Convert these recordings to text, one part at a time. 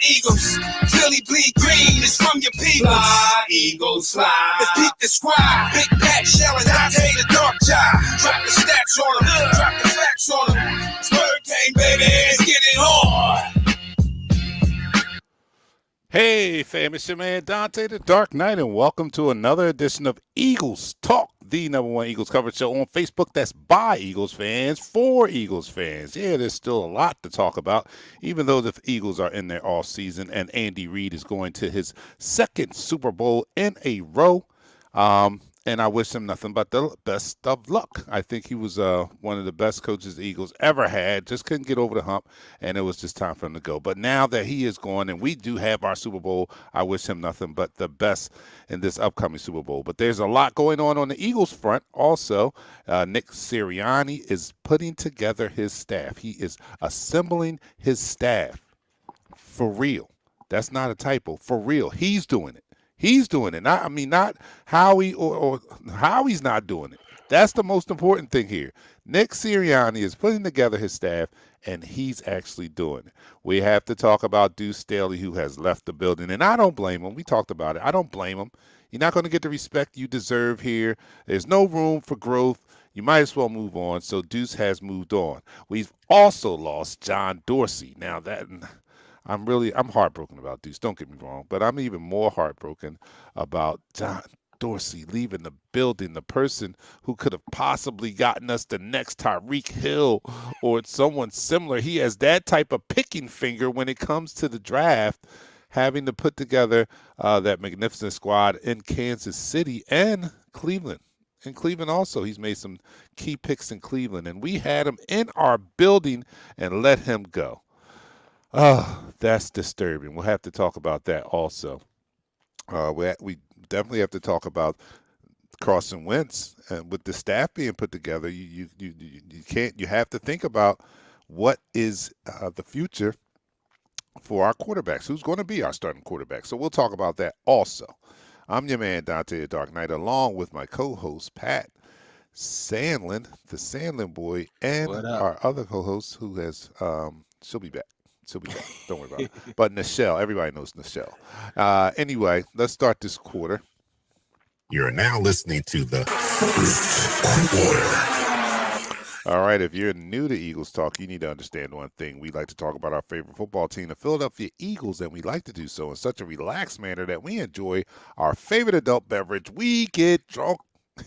Eagles. Philly bleed green is from your people. Fly, Eagles fly. Let's keep the squad. Big Pat, Shell, and Dante the Dark Child. Drop the stats on them. Drop the facts on them. Spur game, baby. Let's get it on. Hey, fam, it's your man Dante the Dark Knight, and welcome to another edition of Eagles Talk, the #1 Eagles coverage show on Facebook that's by Eagles fans, for Eagles fans. Yeah, there's still a lot to talk about, even though the Eagles are in their off season, and Andy Reid is going to his second Super Bowl in a row. And I wish him nothing but the best of luck. I think he was one of the best coaches the Eagles ever had. Just couldn't get over the hump, and it was just time for him to go. But now that he is gone and we do have our Super Bowl, I wish him nothing but the best in this upcoming Super Bowl. But there's a lot going on the Eagles front also. Nick Sirianni is putting together his staff. He is assembling his staff for real. That's not a typo. For real. He's doing it. He's doing it. Not Howie or Howie's not doing it. That's the most important thing here. Nick Sirianni is putting together his staff, and he's actually doing it. We have to talk about Deuce Staley, who has left the building, and I don't blame him. We talked about it. I don't blame him. You're not going to get the respect you deserve here. There's no room for growth. You might as well move on. So Deuce has moved on. We've also lost John Dorsey. Now that... I'm heartbroken about Deuce, don't get me wrong, but I'm even more heartbroken about John Dorsey leaving the building, the person who could have possibly gotten us the next Tyreek Hill or someone similar. He has that type of picking finger when it comes to the draft, having to put together that magnificent squad in Kansas City and Cleveland. In Cleveland also, he's made some key picks in Cleveland, and we had him in our building and let him go. Oh, that's disturbing. We'll have to talk about that also. We definitely have to talk about Carson Wentz, and with the staff being put together. You can't. You have to think about what is the future for our quarterbacks. Who's going to be our starting quarterback? So we'll talk about that also. I'm your man Dante the Dark Knight, along with my co-host Pat Sandlin, the Sandlin boy, and our other co-host who has she'll be back. Don't worry about it. But Nichelle, everybody knows Nichelle. Anyway, let's start this quarter. You're now listening to the quarter. All right, if you're new to Eagles Talk, you need to understand one thing. We like to talk about our favorite football team, the Philadelphia Eagles, and we like to do so in such a relaxed manner that we enjoy our favorite adult beverage. We get drunk.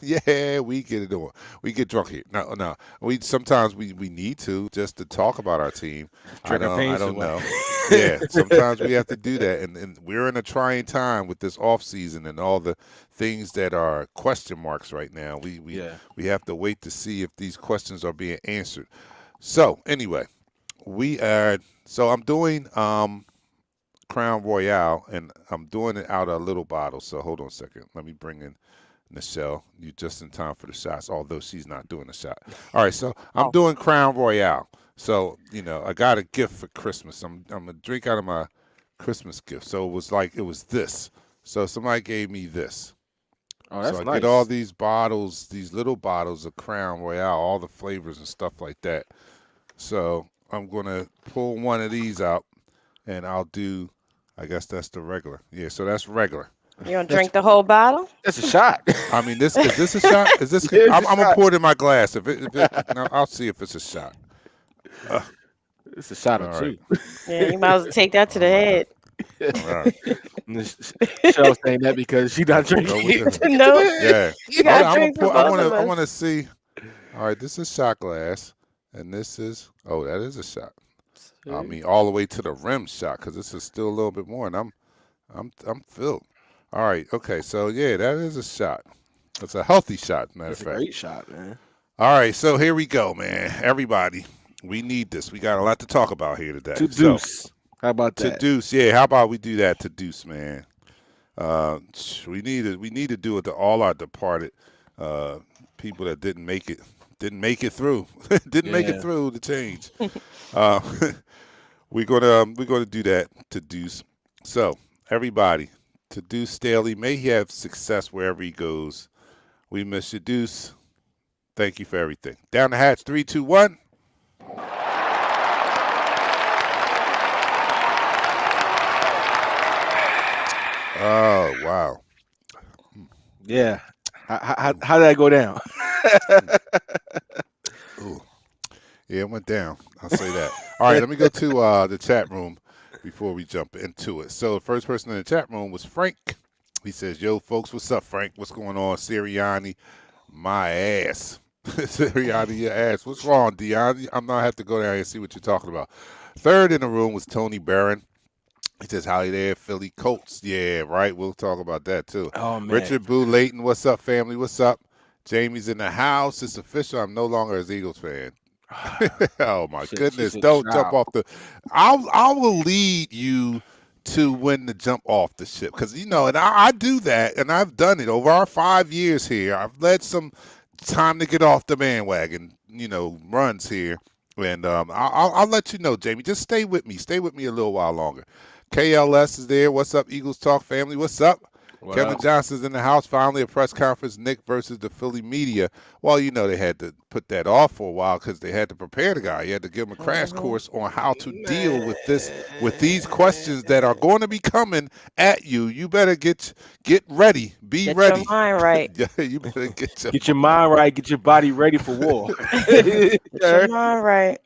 Yeah, we get it on. We get drunk here. No. Sometimes we need to just to talk about our team. I don't know. Yeah, sometimes we have to do that, and we're in a trying time with this off season and all the things that are question marks right now. We have to wait to see if these questions are being answered. So anyway, I'm doing Crown Royale, and I'm doing it out of a little bottle. So hold on a second. Let me bring in Nichelle, you just in time for the shots, although she's not doing a shot. All right, so I'm doing Crown Royale. So, I got a gift for Christmas. I'm going to drink out of my Christmas gift. So it was this. So somebody gave me this. Oh, that's nice. So I get all these bottles, these little bottles of Crown Royale, all the flavors and stuff like that. So I'm going to pull one of these out, and I'll do, I guess that's the regular. Yeah, so that's regular. You don't drink the whole bottle? That's a shot. I mean, is this a shot? Is this? I'm gonna pour it in my glass. I'll see if it's a shot. It's a shot or two. Yeah, you might as well take that to the head. All right. Michelle's saying that because she not drinking. No. Yeah. You got I want to see. All right, this is shot glass, and this is. Oh, that is a shot. I mean, all the way to the rim shot, because this is still a little bit more, and I'm filled. All right. Okay. So yeah, that is a shot. It's a healthy shot. Matter of fact. It's a great shot, man. All right. So here we go, man. Everybody, we need this. We got a lot to talk about here today. To Deuce. How about that? To Deuce. Yeah. How about we do that to Deuce, man? We need to do it to all our departed people that didn't make it through. Make it through the change. We're gonna do that to Deuce. So everybody. To Deuce Staley, may he have success wherever he goes. We miss you, Deuce. Thank you for everything. Down the hatch, 3, 2, 1. Oh, wow. Yeah. How did that go down? Ooh. Yeah, it went down. I'll say that. All right, let me go to the chat room before we jump into it. So the first person in the chat room was Frank. He says, "Yo, folks, what's up, Frank? What's going on, Sirianni? My ass, Sirianni, your ass. What's wrong, Dion? I'm gonna have to go down here and see what you're talking about." Third in the room was Tony Barron. He says, "Howdy there, Philly Colts." Yeah, right. We'll talk about that too. Oh man. Richard Boo Layton, what's up, family? What's up? Jamie's in the house. It's official. I'm no longer an Eagles fan. Oh my goodness! Don't jump off the. I will lead you to when to jump off the ship because and I do that and I've done it over our 5 years here. I've led some time to get off the bandwagon. Runs here, and I'll let you know, Jamie. Just stay with me. Stay with me a little while longer. KLS is there. What's up, Eagles Talk family? What's up? Kevin Johnson's in the house. Finally, a press conference. Nick versus the Philly media. Well, they had to put that off for a while because they had to prepare the guy. You had to give him a crash course on how to deal with these questions that are going to be coming at you. You better get ready. Get ready. Your mind right. Yeah, you better get your mind right. Get your body ready for war. Get your mind right.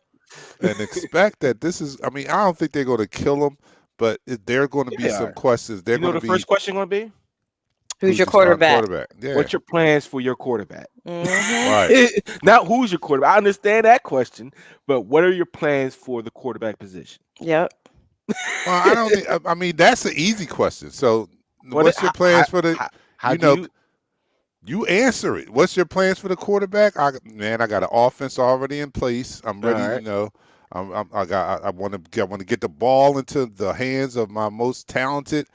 And expect that this is. I don't think they're going to kill him, but there are going to be some questions. They're going to be. First question going to be? Who's your quarterback? Yeah. What's your plans for your quarterback? Mm-hmm. Right. Not who's your quarterback. I understand that question, but what are your plans for the quarterback position? Yep. Well, I don't think. That's an easy question. So, what's your plans for the? You answer it. What's your plans for the quarterback? I got an offense already in place. I'm ready. Right. I want to get the ball into the hands of my most talented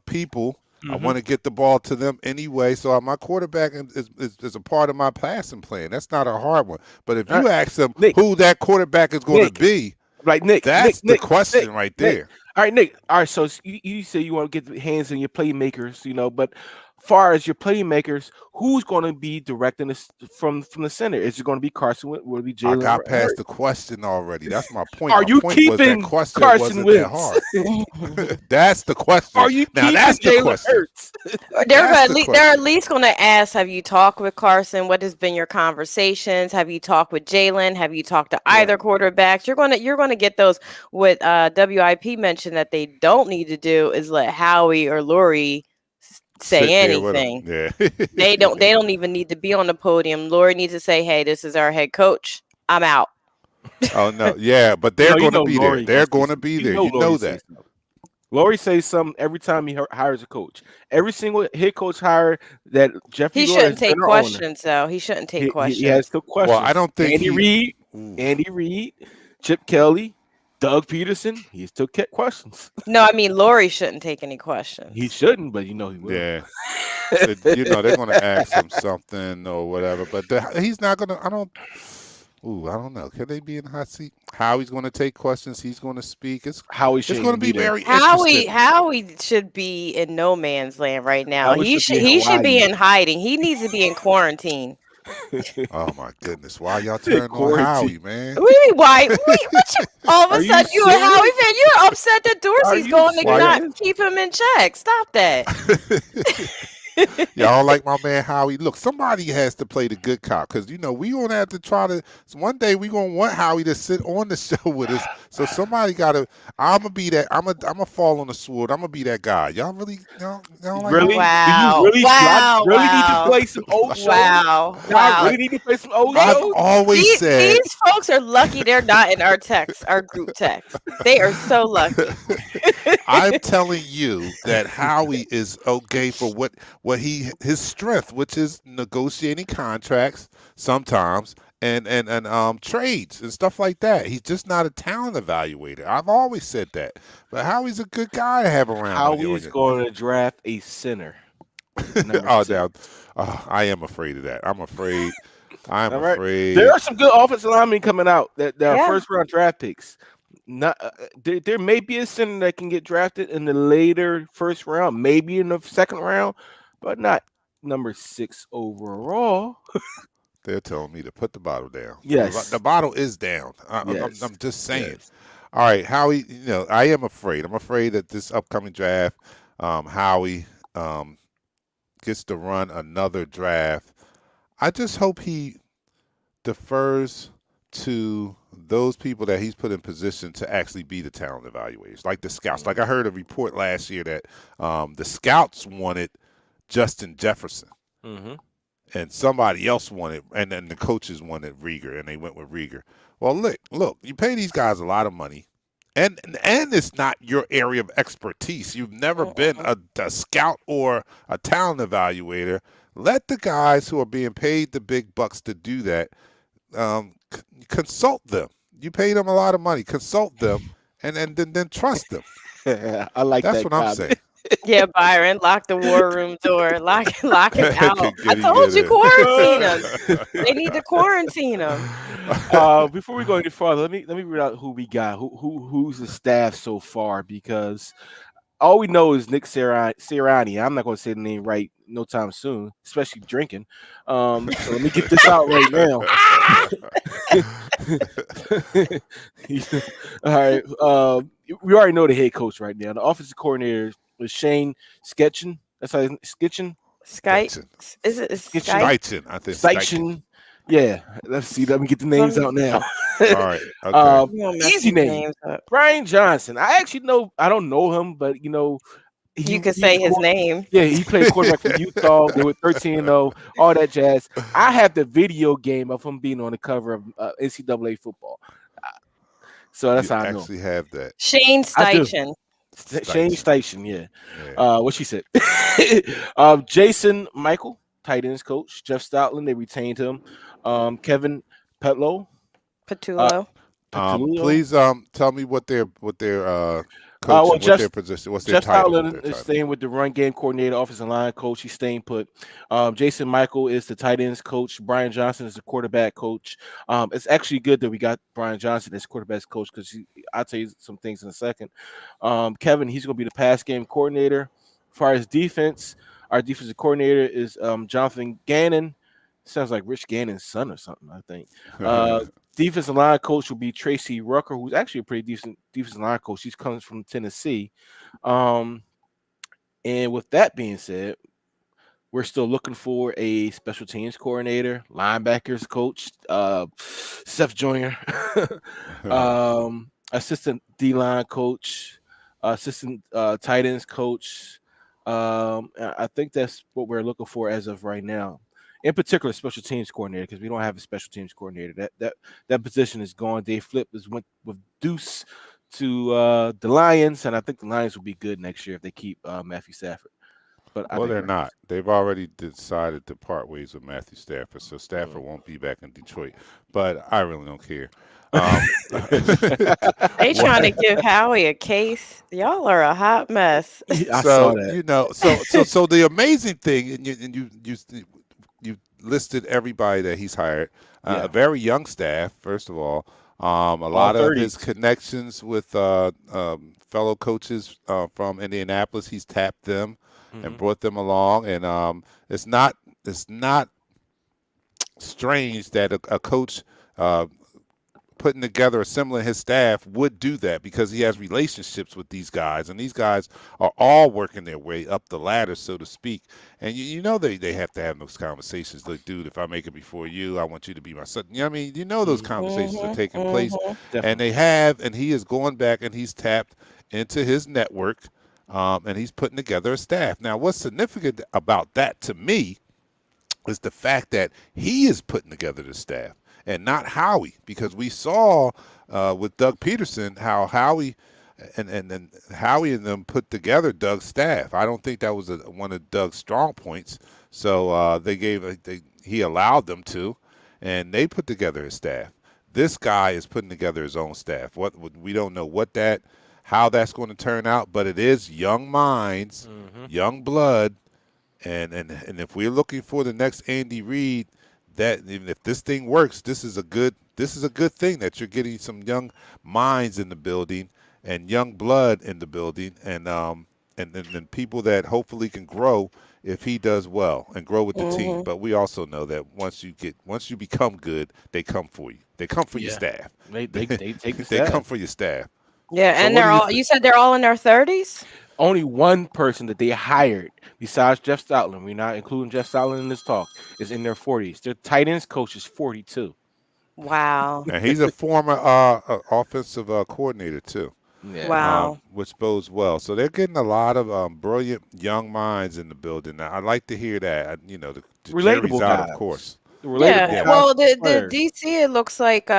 people. I want to get the ball to them anyway. So my quarterback is a part of my passing plan. That's not a hard one. But if you ask them who that quarterback is going to be, right, Nick, that's the question right there. All right, Nick. All right, so you say you want to get the hands in your playmakers, but far as your playmakers, who's going to be directing this from the center? Is it going to be Carson Wentz? Will it be Jalen? I got past the question already. That's my point. Are my you point keeping was that Carson Wentz? That hard. That's the question. Are you now? Keeping That's the Jalen question. Hurts? They're at least going to ask, have you talked with Carson? What has been your conversations? Have you talked with Jalen? Have you talked to either quarterbacks? You're going to get those. What WIP mentioned that they don't need to do is let Howie or Lori say anything. Yeah. They don't even need to be on the podium. Lori needs to say, hey, this is our head coach. I'm out. Oh no, yeah, but they're going to be there. They're going to be there. You know that. Lori says something every time he hires a coach. Every single head coach hire that Jeffrey. He shouldn't take questions, though. He shouldn't take questions. He has no questions. Well, I don't think Andy Reid, Chip Kelly, Doug Peterson, he still kept questions. No, Lori shouldn't take any questions. He shouldn't, but he will. Yeah. They're going to ask him something or whatever, but he's not going to. I don't know. Can they be in the hot seat? Howie's going to take questions. He's going to speak. It's going to be very interesting. Howie should be in no man's land right now. He should be in hiding. He needs to be in quarantine. Oh my goodness! Why y'all turning on Howie, man? Why? All of a sudden, you a Howie fan? You're upset that Dorsey's going to not keep him in check. Stop that. Y'all like my man Howie. Look, somebody has to play the good cop because we gonna have to try to. One day we gonna want Howie to sit on the show with us. So somebody gotta. I'm gonna be that. I'm gonna fall on the sword. I'm gonna be that guy. Y'all really? Y'all like really? Wow! Do you really need to play some old shows? Wow! Really need to play some old shows? I've always said these folks are lucky they're not in our group text. They are so lucky. I'm telling you that Howie is okay for what his strength, which is negotiating contracts sometimes and trades and stuff like that. He's just not a talent evaluator. I've always said that. But Howie's a good guy to have around. Howie's going to draft a center. I am afraid of that. I'm afraid. Afraid. There are some good offensive linemen coming out that are first round draft picks. Not there may be a center that can get drafted in the later first round, maybe in the second round, but not number 6 overall. They're telling me to put the bottle down. Yes, the bottle is down. I'm just saying. Yes. All right, Howie. I am afraid. I'm afraid that this upcoming draft, Howie gets to run another draft, I just hope he defers to those people that he's put in position to actually be the talent evaluators, like the scouts. Like I heard a report last year that the scouts wanted Justin Jefferson, Mm-hmm. and somebody else wanted, and then the coaches wanted Rieger, and they went with Rieger. Well, look, you pay these guys a lot of money, and it's not your area of expertise. You've never been a scout or a talent evaluator. Let the guys who are being paid the big bucks to do that consult them. You pay them a lot of money. Consult them, and then trust them. I like That's that what I'm comment. saying. Yeah, Byron, lock the war room door. Lock him out. Can I he told get you in? quarantine him. They need to quarantine him. Before we go any farther, let me read out who we got. Who's the staff so far? Because all we know is Nick Sirianni. I'm not going to say the name right no time soon, especially drinking. So let me get this out right now. All right. We already know the head coach right now. The offensive coordinator is Shane Sketchin. That's how Sketchin. Skype. Is it Skype? Steichen, I think. Steichen. Yeah. Let's see. Let me get the names out now. All right. Okay. You gonna mess Easy these name. names up. Brian Johnson. I actually know. I don't know him, but You could say his name. Yeah, he played quarterback for Utah. They were 13-0, all that jazz. I have the video game of him being on the cover of NCAA football. So that's You how I know. actually have that. Shane I do. Steichen. Shane Station, yeah. Yeah. What she said. Jason Michael, tight ends coach. Jeff Stoutland, they retained him. Kevin Petlow. Patullo. Please tell me what their coach well, and what their position, what's their Jeff title. Stoutland is staying with the run game coordinator, offensive line coach. He's staying put. Jason Michael is the tight ends coach. Brian Johnson is the quarterback coach. It's actually good that we got Brian Johnson as quarterback coach because I'll tell you some things in a second. Kevin, he's going to be the pass game coordinator. As far as defense, our defensive coordinator is Jonathan Gannon. Sounds like Rich Gannon's son or something, I think. Defensive line coach will be Tracy Rucker, who's actually a pretty decent defensive line coach. He comes from Tennessee. And with that being said, we're still looking for a special teams coordinator, linebackers coach, Seth Joyner, assistant D-line coach, assistant tight ends coach. I think that's what we're looking for as of right now. In particular, special teams coordinator, because we don't have a special teams coordinator. That position is gone. Dave Flip went with Deuce to the Lions, and I think the Lions will be good next year if they keep Matthew Stafford. But well, they're not. They've already decided to part ways with Matthew Stafford, so Stafford won't be back in Detroit. But I really don't care. They trying to give Howie a case. Y'all are a hot mess. I saw that. So the amazing thing, and you listed everybody that he's hired. A very young staff, first of all. A lot of his connections with fellow coaches from Indianapolis, he's tapped them and brought them along. And it's not strange that a coach putting together, assembling his staff would do that because he has relationships with these guys, and these guys are all working their way up the ladder, so to speak. And you know they have to have those conversations. Like, dude, if I make it before you, I want you to be my son. You know what I mean? You know those conversations are taking place, and they have, and he is going back and he's tapped into his network, and he's putting together a staff. Now, what's significant about that to me is the fact that he is putting together the staff and not Howie, because we saw with Doug Peterson how Howie and Howie and them put together Doug's staff. I don't think that was one of Doug's strong points. So he allowed them to, and they put together his staff. This guy is putting together his own staff. We don't know how that's going to turn out, but it is young minds, young blood, and if we're looking for the next Andy Reid, that even if this thing works, this is a good thing that you're getting some young minds in the building and young blood in the building, and people that hopefully can grow if he does well and grow with the team. But we also know that once you become good, they come for you. They come for your staff. They take the They staff. come for your staff. Yeah, So and what they're do you all. think? You said they're all in their 30s. Only one person that they hired besides Jeff Stoutland, we're not including Jeff Stoutland in this talk, is in their 40s. Their tight ends coach is 42. Wow. And he's a former offensive coordinator too, Yeah. Wow. which bodes well. So they're getting a lot of brilliant young minds in the building. Now, I like to hear that. The jury's Relatable out, of guys. course. The Yeah. relatable Yeah. guys Well, for the the players. DC, it looks like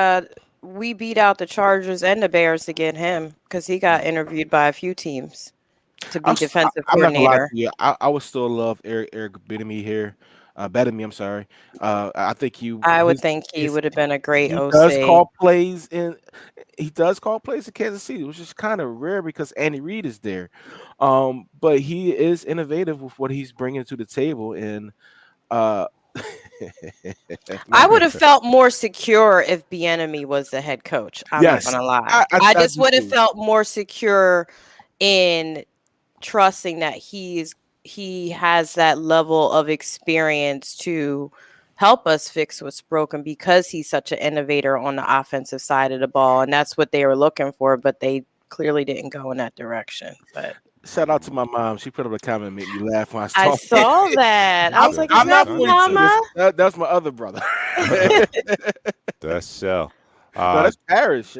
we beat out the Chargers and the Bears to get him because he got interviewed by a few teams to be defensive I'm not gonna lie to coordinator. you. I would still love Eric Bieniemy here. Bieniemy, I'm sorry. I think I would think he his would have been a great he does OC. call plays in Kansas City, which is kind of rare because Andy Reid is there. But he is innovative with what he's bringing to the table, and uh, I would have felt more secure if Bieniemy was the head coach. I'm not yes, gonna lie. I I just do would have too. felt more secure in trusting that he has that level of experience to help us fix what's broken because he's such an innovator on the offensive side of the ball, and that's what they were looking for, but they clearly didn't go in that direction. But Shout out to my mom. She put up a comment and made me laugh when I I saw saw that. I was like, "Is I'm that not 42. Mama?" That's my other brother. That's Shell. No, that's Paris.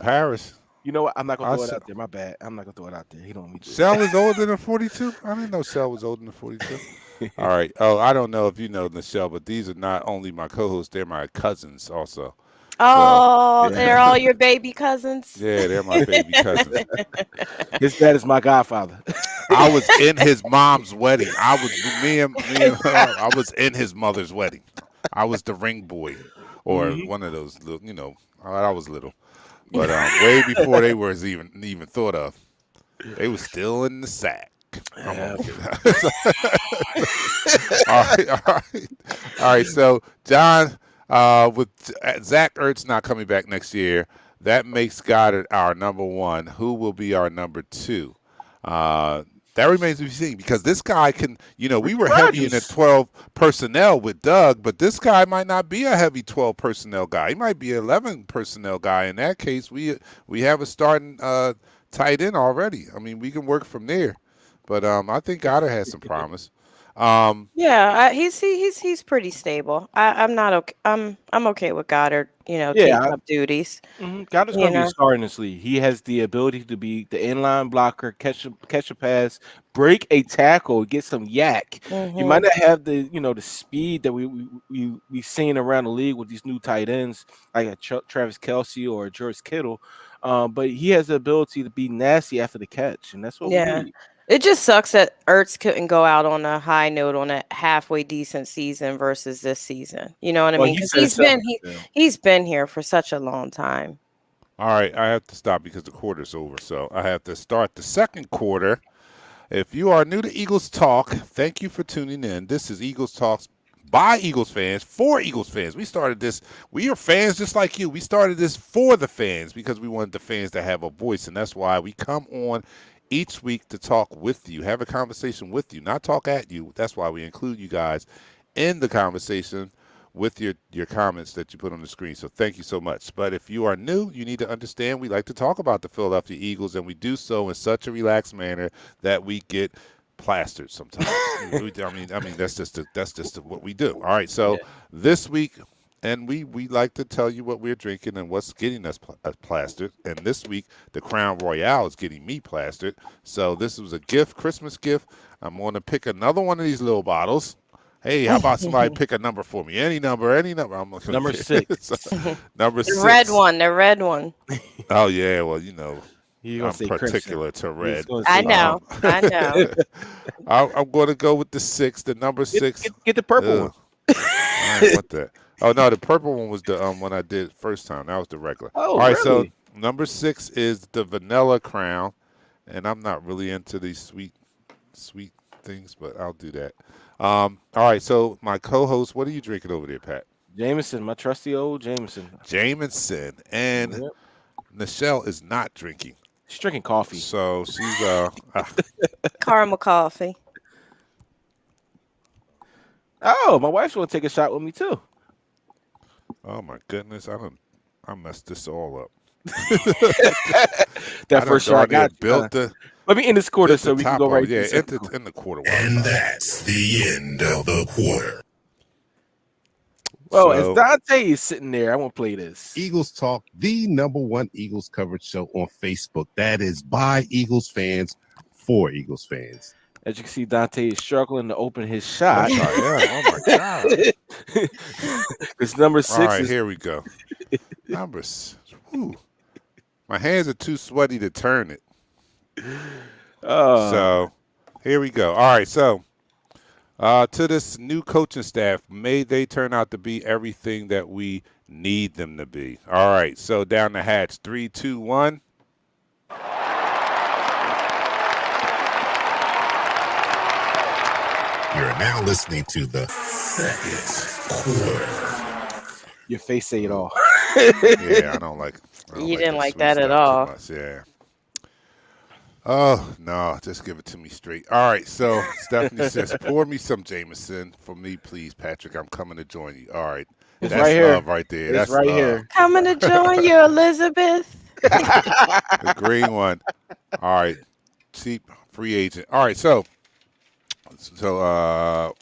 Paris. You know what? I'm not gonna I throw it said, out there. My bad. I'm not gonna throw it out there. He don't want me to. Shell is older than 42. I didn't know Shell was older than 42. All right. Oh, I don't know if you know Michelle, but these are not only my co-hosts; they're my cousins also. Oh, So, they're all your baby cousins. yeah, they're my baby cousins. His dad is my godfather. I was in his mom's wedding. I was in his mother's wedding. I was the ring boy, or one of those little. I was little, but way before they were even thought of. They was still in the sack. I'm all right. So John, with Zach Ertz not coming back next year, that makes Goddard our number one. Who will be our number two? That remains to be seen because this guy can, we were heavy in the 12 personnel with Doug, but this guy might not be a heavy 12 personnel guy. He might be an 11 personnel guy. In that case, we have a starting tight end already. I mean, we can work from there. But I think Goddard has some promise. Yeah, he's pretty stable. I'm not okay. I'm okay with Goddard. Taking up duties. Goddard's going to be a star in this league. He has the ability to be the inline blocker, catch a pass, break a tackle, get some yak. You might not have the the speed that we seen around the league with these new tight ends like a Travis Kelce or a George Kittle, but he has the ability to be nasty after the catch, and that's what we need. It just sucks that Ertz couldn't go out on a high note on a halfway decent season versus this season. You know what I mean? Because he's been here for such a long time. All right, I have to stop because the quarter's over, so I have to start the second quarter. If you are new to Eagles Talk, thank you for tuning in. This is Eagles Talks by Eagles fans for Eagles fans. We started this. We are fans just like you. We started this for the fans because we wanted the fans to have a voice, and that's why we come on each week to talk with you, have a conversation with you, not talk at you. That's why we include you guys in the conversation with your comments that you put on the screen. So thank you so much. But if you are new, you need to understand we like to talk about the Philadelphia Eagles, and we do so in such a relaxed manner that we get plastered sometimes. I mean that's just what we do. All right. So this week. And we like to tell you what we're drinking and what's getting us plastered. And this week, the Crown Royale is getting me plastered. So this was a gift, Christmas gift. I'm going to pick another one of these little bottles. Hey, how about somebody pick a number for me? Any number. I'm looking number 6. Number 6. The red one. Oh yeah, well I'm particular to red. I know. I'm going to go with the 6. The number 6. Get the purple one. I don't want that. Oh no, the purple one was the one I did first time. That was the regular. Oh, all right. Really? So number 6 is the vanilla Crown, and I'm not really into these sweet things, but I'll do that. All right. So my co-host, what are you drinking over there, Pat? Jameson, my trusty old Jameson. Jameson, and Michelle is not drinking. She's drinking coffee. So she's caramel coffee. Oh, my wife's want to take a shot with me too. Oh my goodness, I messed this all up. That I done first shot darn near got you. built the Let me end this quarter built the so we can top go off. right to Yeah, the second quarter. in the quarter. And that's the end of the quarter. Well, as So Dante is sitting there, I want to play this. Eagles Talk, the #1 Eagles coverage show on Facebook. That is by Eagles fans for Eagles fans. As you can see, Dante is struggling to open his I'm shot. sorry. Yeah. Oh my God. Because number All 6 right, is here we go. Numbers. Whew. My hands are too sweaty to turn it. uh So here we go. All right. So to this new coaching staff, may they turn out to be everything that we need them to be. All right. So down the hatch. 3, 2, 1. You're now listening to the second quarter. your face say it all. Yeah, I don't like. You didn't that like sweet that at stuff all. Too much. Yeah. Oh no, just give it to me straight. All right, so Stephanie says, "Pour me some Jameson for me, please, Patrick. I'm coming to join you." All right, It's that's right here. love right there. It's That's right love. here. Coming to join you, Elizabeth. The green one. All right, cheap free agent. All right, so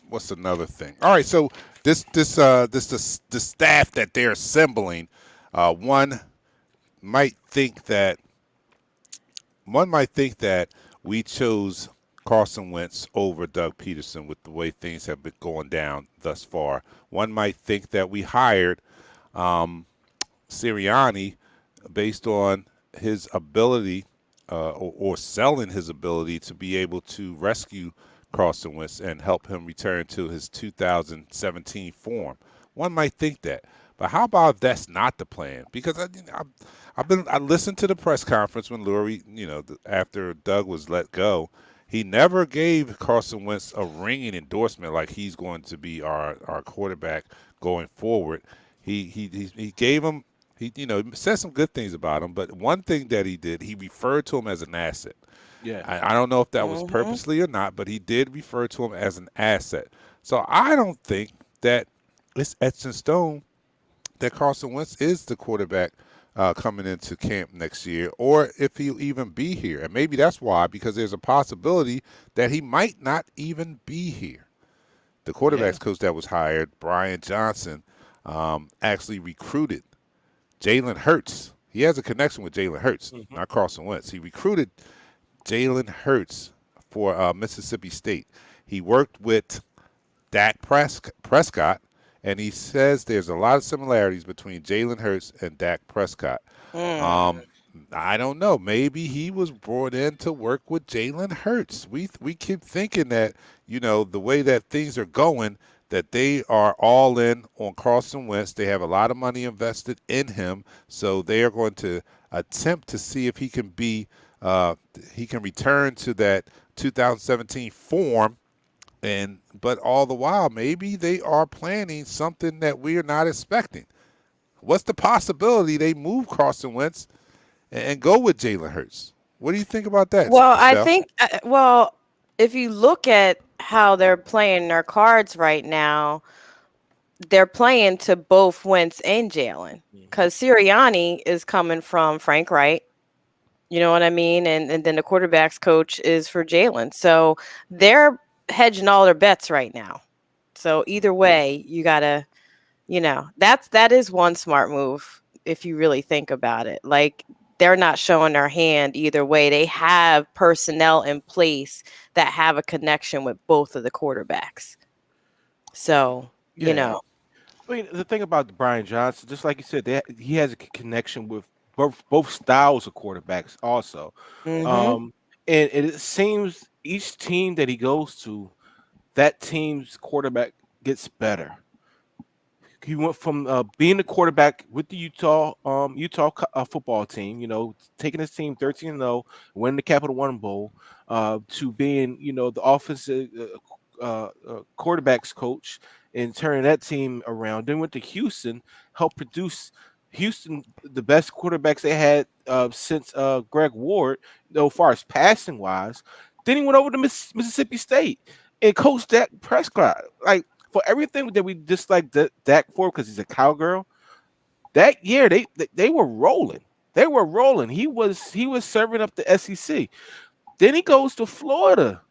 what's another thing? All right, so the staff that they're assembling, one might think that we chose Carson Wentz over Doug Peterson with the way things have been going down thus far. One might think that we hired Sirianni based on his ability or selling his ability to be able to rescue Carson Wentz and help him return to his 2017 form. One might think that. But how about if that's not the plan? Because I listened to the press conference when Lurie, after Doug was let go, he never gave Carson Wentz a ringing endorsement like he's going to be our quarterback going forward. He gave him he said some good things about him, but one thing that he did, he referred to him as an asset. Yeah. I don't know if that was purposely or not, but he did refer to him as an asset. So I don't think that it's etched in stone that Carson Wentz is the quarterback coming into camp next year, or if he'll even be here. And maybe that's why, because there's a possibility that he might not even be here. The quarterbacks coach that was hired, Brian Johnson, actually recruited Jalen Hurts. He has a connection with Jalen Hurts, not Carson Wentz. He recruited Jalen Hurts for Mississippi State. He worked with Dak Prescott, and he says there's a lot of similarities between Jalen Hurts and Dak Prescott. I don't know. Maybe he was brought in to work with Jalen Hurts. We keep thinking that, the way that things are going, that they are all in on Carson Wentz. They have a lot of money invested in him, so they are going to attempt to see if he can return to that 2017 form. But all the while, maybe they are planning something that we are not expecting. What's the possibility they move Carson Wentz and go with Jalen Hurts? What do you think about that? Well, I Michelle? think, if you look at how they're playing their cards right now, they're playing to both Wentz and Jalen, because Sirianni is coming from Frank Wright. You know what I mean? And then the quarterback's coach is for Jalen. So they're hedging all their bets right now. So either way, you gotta, that is one smart move if you really think about it. Like, they're not showing their hand either way. They have personnel in place that have a connection with both of the quarterbacks. So, I mean, the thing about Brian Johnson, just like you said, he has a connection with both styles of quarterbacks also. And it seems each team that he goes to, that team's quarterback gets better. He went from being the quarterback with the Utah football team, taking his team 13-0, winning the Capital One Bowl, to being the offensive quarterbacks coach and turning that team around. Then went to Houston, helped produce Houston the best quarterbacks they had since Greg Ward, as far as passing wise. Then he went over to Mississippi State and coached Dak Prescott. Like, for everything that we dislike Dak for, because he's a cowgirl, that year they were rolling. They were rolling. He was serving up the SEC. Then he goes to Florida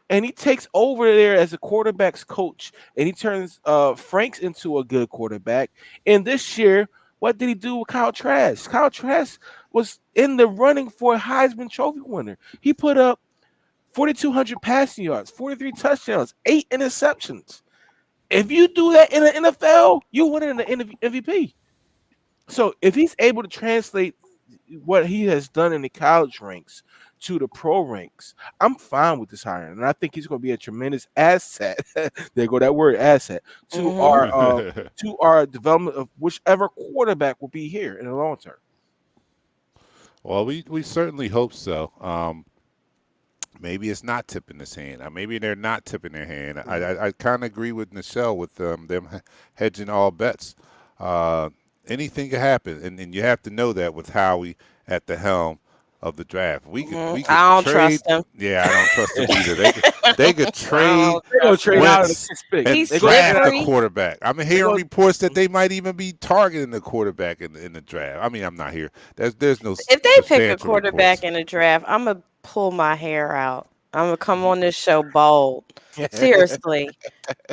and he takes over there as a quarterback's coach, and he turns Franks into a good quarterback. And this year, what did he do with Kyle Trask? Kyle Trask was in the running for a Heisman Trophy winner. He put up 4,200 passing yards, 43 touchdowns, 8 interceptions. If you do that in the NFL, you win in the MVP. So if he's able to translate what he has done in the college ranks to the pro ranks, I'm fine with this hiring, and I think he's going to be a tremendous asset. There go that word, asset, to our development of whichever quarterback will be here in the long term. Well, we certainly hope so. Maybe it's not tipping his hand. Maybe they're not tipping their hand. I kind of agree with Nichelle with them hedging all bets. Anything can happen, and you have to know that with Howie at the helm of the draft. We could I don't trade. trust him. Yeah, I don't trust him either. They could trade. They're going to trade out of the Wentz sixth pick. and He's draft slippery. a quarterback. I'm hearing reports that they might even be targeting the quarterback in the draft. I mean, I'm not here. There's no. If they pick a substantial quarterback reports. in the draft, I'm gonna pull my hair out. I'm gonna come on this show bold. Seriously,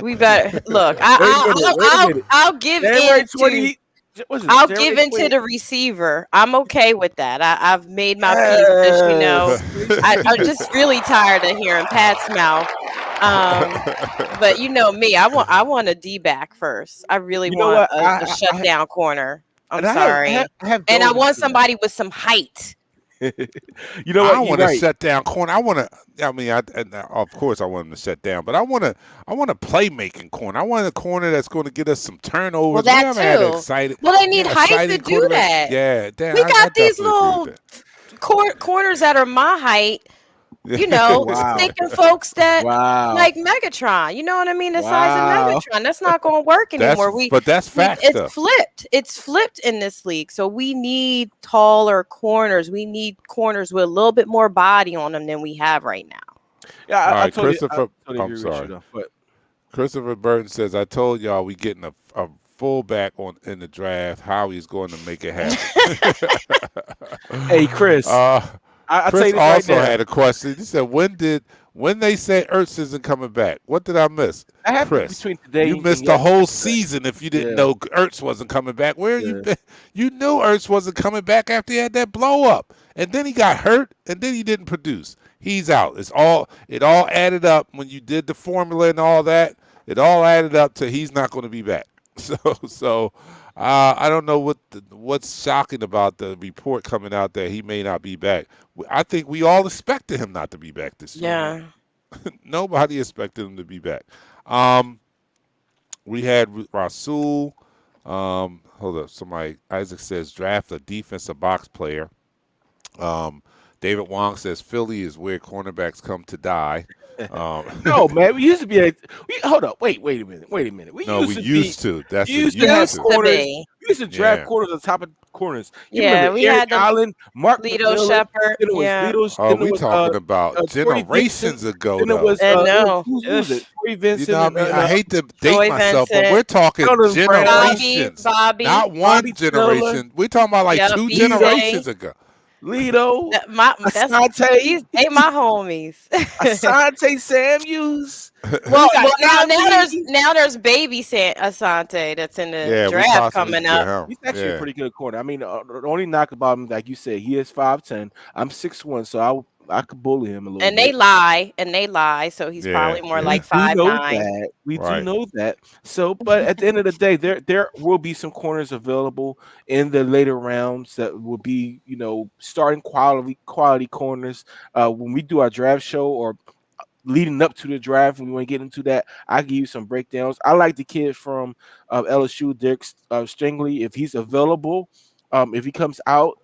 we better look. Wait a minute. I'll give January in 20. to. I'll give in to the receiver. I'm okay with that. I've made my peace. Because, you know, I'm just really tired of hearing Pat's mouth. But you know me, I want a D back first. I really want a shutdown corner. I'm sorry, and I want somebody with some height. You know what? I want to shut down corner. Of course I want him to shut down, but I want a playmaking corner. I want a corner that's going to get us some turnovers. Well, that too. Excited. Well, they need height to do that. Yeah, damn, we got these little corners that are my height. You know, thinking folks that like Megatron. You know what I mean? The size of Megatron. That's not going to work anymore. But that's fact. It's flipped. It's flipped in this league. So we need taller corners. We need corners with a little bit more body on them than we have right now. Yeah, all right, Christopher. I'm sorry. Christopher Burton says, "I told y'all we getting a fullback in the draft. Howie's going to make it happen." Hey, Chris. Chris also had a question. He said, when they say Ertz isn't coming back, what did I miss? Chris, between today you missed the whole season if you didn't know Ertz wasn't coming back. Where you been? You knew Ertz wasn't coming back after he had that blow up. And then he got hurt, and then he didn't produce. He's out. It all added up when you did the formula and all that. It all added up to he's not going to be back. So I don't know what's shocking about the report coming out that he may not be back. I think we all expected him not to be back this year. Yeah. Nobody expected him to be back. We had Rasul. Hold up. Isaac says draft a defensive box player. David Wong says Philly is where cornerbacks come to die. No, man, we used to be. Hold up, wait a minute. We used to. That's we used to have corners. We used to draft corners on top of corners. We Eric had Allen, Mark Lito Shepard. We talking about generations ago. Then it was who was it? Troy Vincent. You know what I mean? I hate to date myself, but we're talking generations, Bobby, not one generation. We're talking about like 2 generations ago. Lito, Asante, they my homies. Asante Samuels. Well, now there's baby Asante that's in the draft coming up. He's actually a pretty good corner. I mean, the only knock about him, like you said, he is 5'10". I'm 6'1", so I could bully him a little bit. And they lie, so he's probably more like 5'9". We do know that. So, but at the end of the day, there will be some corners available in the later rounds that will be, starting quality corners. When we do our draft show or leading up to the draft, when we want to get into that, I'll give you some breakdowns. I like the kid from LSU, Derek Stringley. If he's available, if he comes out,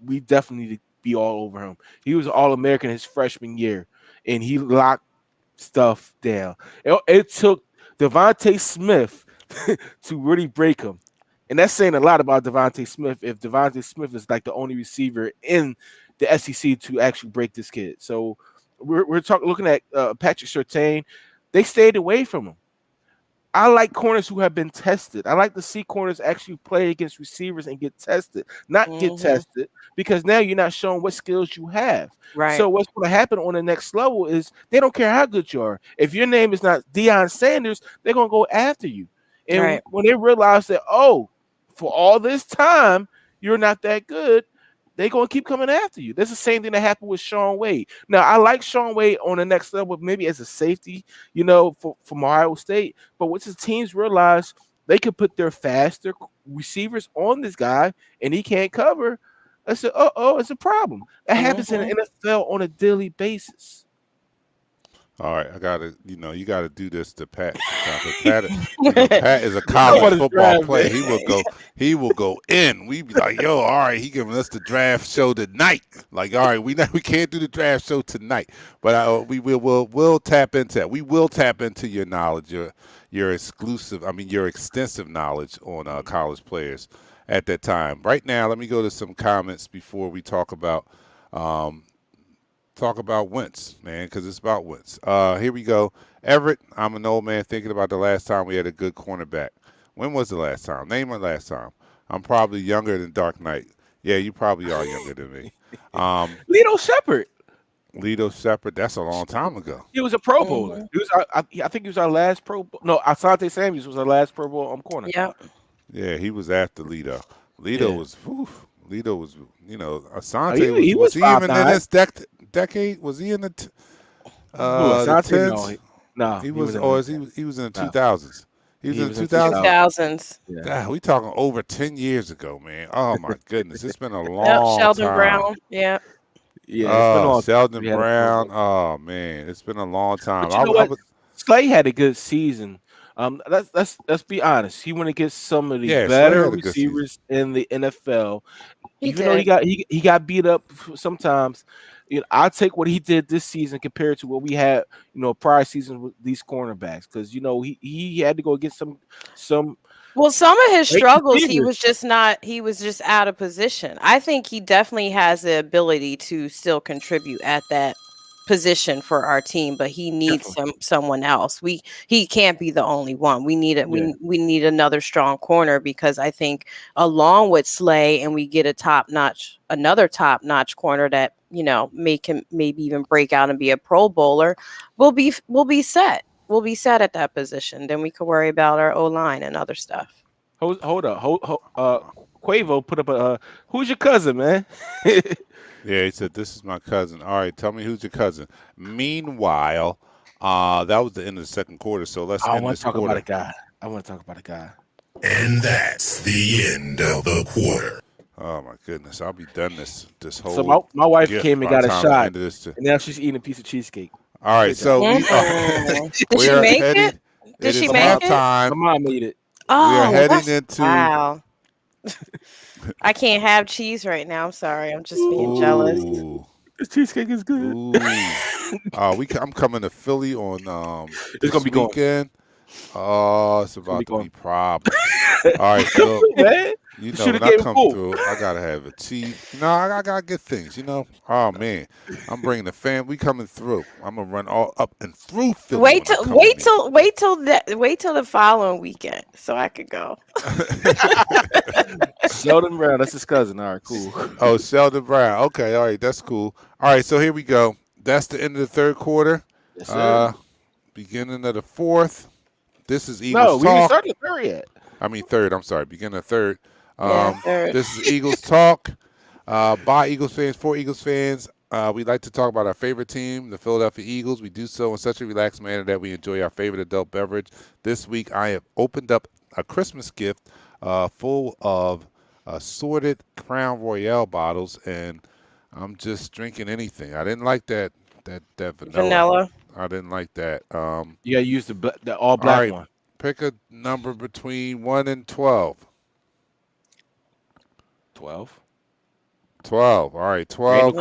we definitely need to be all over him. He was All-American his freshman year, and he locked stuff down. It took Devontae Smith to really break him. And that's saying a lot about Devontae Smith if Devontae Smith is like the only receiver in the SEC to actually break this kid. So we're looking at Patrick Surtain. They stayed away from him. I like corners who have been tested. I like to see corners actually play against receivers and get tested, not get tested, because now you're not showing what skills you have. Right. So what's going to happen on the next level is they don't care how good you are. If your name is not Deion Sanders, they're going to go after you. And Right. when they realize that, oh, for all this time, you're not that good, they're going to keep coming after you. That's the same thing that happened with Sean Wade. Now, I like Sean Wade on the next level, maybe as a safety, from Ohio State. But once the teams realize they could put their faster receivers on this guy and he can't cover, I said, it's a problem. That happens in the NFL on a daily basis. All right, you gotta do this to Pat. Pat is a college football player. He will go in. We be like, yo, all right, he giving us the draft show tonight. Like, all right, we can't do the draft show tonight, but we'll tap into that. We will tap into your knowledge, your extensive knowledge on college players at that time. Right now, let me go to some comments before we talk about Wentz, man, because it's about Wentz. Here we go. Everett, I'm an old man thinking about the last time we had a good cornerback. When was the last time? Name the last time. I'm probably younger than Dark Knight. Yeah, you probably are younger than me. Lito Shepherd, that's a long time ago. He was a Pro Bowler. He was, I think he was our last Pro Bowl. No, Asante Samuels was our last Pro Bowl corner. Yeah. Yeah, he was after Lito. Lito was, Asante, he was he even 5'9". in this decade? Was he in the tens? No, he was in the 2000s. He was in the 2000s. Yeah. God, we talking over 10 years ago, man. Oh my goodness, it's been a long Sheldon time. Brown, yeah. Yeah, Sheldon Brown. Oh man, it's been a long time. But you know what? Slay had a good season. Let's be honest. He went against some of the better receivers in the NFL. Even though he got beat up sometimes, I'll take what he did this season compared to what we had, prior seasons with these cornerbacks, because he had to go get some. Well, some of his struggles, he was just out of position. I think he definitely has the ability to still contribute at that position for our team, but he needs someone else. He can't be the only one. We need we need another strong corner, because I think along with Slay, and we get another top notch corner that make him maybe even break out and be a Pro Bowler, we'll be set. We'll be set at that position. Then we could worry about our O-line and other stuff. Hold up. Quavo put up who's your cousin, man? Yeah, he said, this is my cousin. All right, tell me who's your cousin. Meanwhile, that was the end of the second quarter, so let's end this quarter. I want to talk about a guy. And that's the end of the quarter. Oh, my goodness. I'll be done this whole. So my wife came and got a shot, and now she's eating a piece of cheesecake. All right, so did she make it? Did she make it? My mom made it. Oh, we are heading into. Wow. I can't have cheese right now. I'm sorry. I'm just being jealous. This cheesecake is good. I'm coming to Philly on it's gonna be weekend. Oh, it's about to be problems. All right, so when I come through, I gotta have a tea. I gotta get things. Oh man, I'm bringing the fam. We coming through. I'm gonna run all up and through Philly. Wait till the following weekend so I could go. Sheldon Brown, that's his cousin. All right, cool. Oh, Sheldon Brown. Okay, all right, that's cool. All right, so here we go. That's the end of the third quarter. Yes, sir. Beginning of the fourth. This is Eagles Talk. No, we didn't start the third yet. I mean third. I'm sorry. Beginning of third. Third. This is Eagles Talk. By Eagles fans, for Eagles fans. We like to talk about our favorite team, the Philadelphia Eagles. We do so in such a relaxed manner that we enjoy our favorite adult beverage. This week, I have opened up a Christmas gift full of assorted Crown Royale bottles, and I'm just drinking anything. I didn't like that vanilla. I didn't like that. You gotta use the all black one. Pick a number between 1 and 12. 12. 12. All right, 12.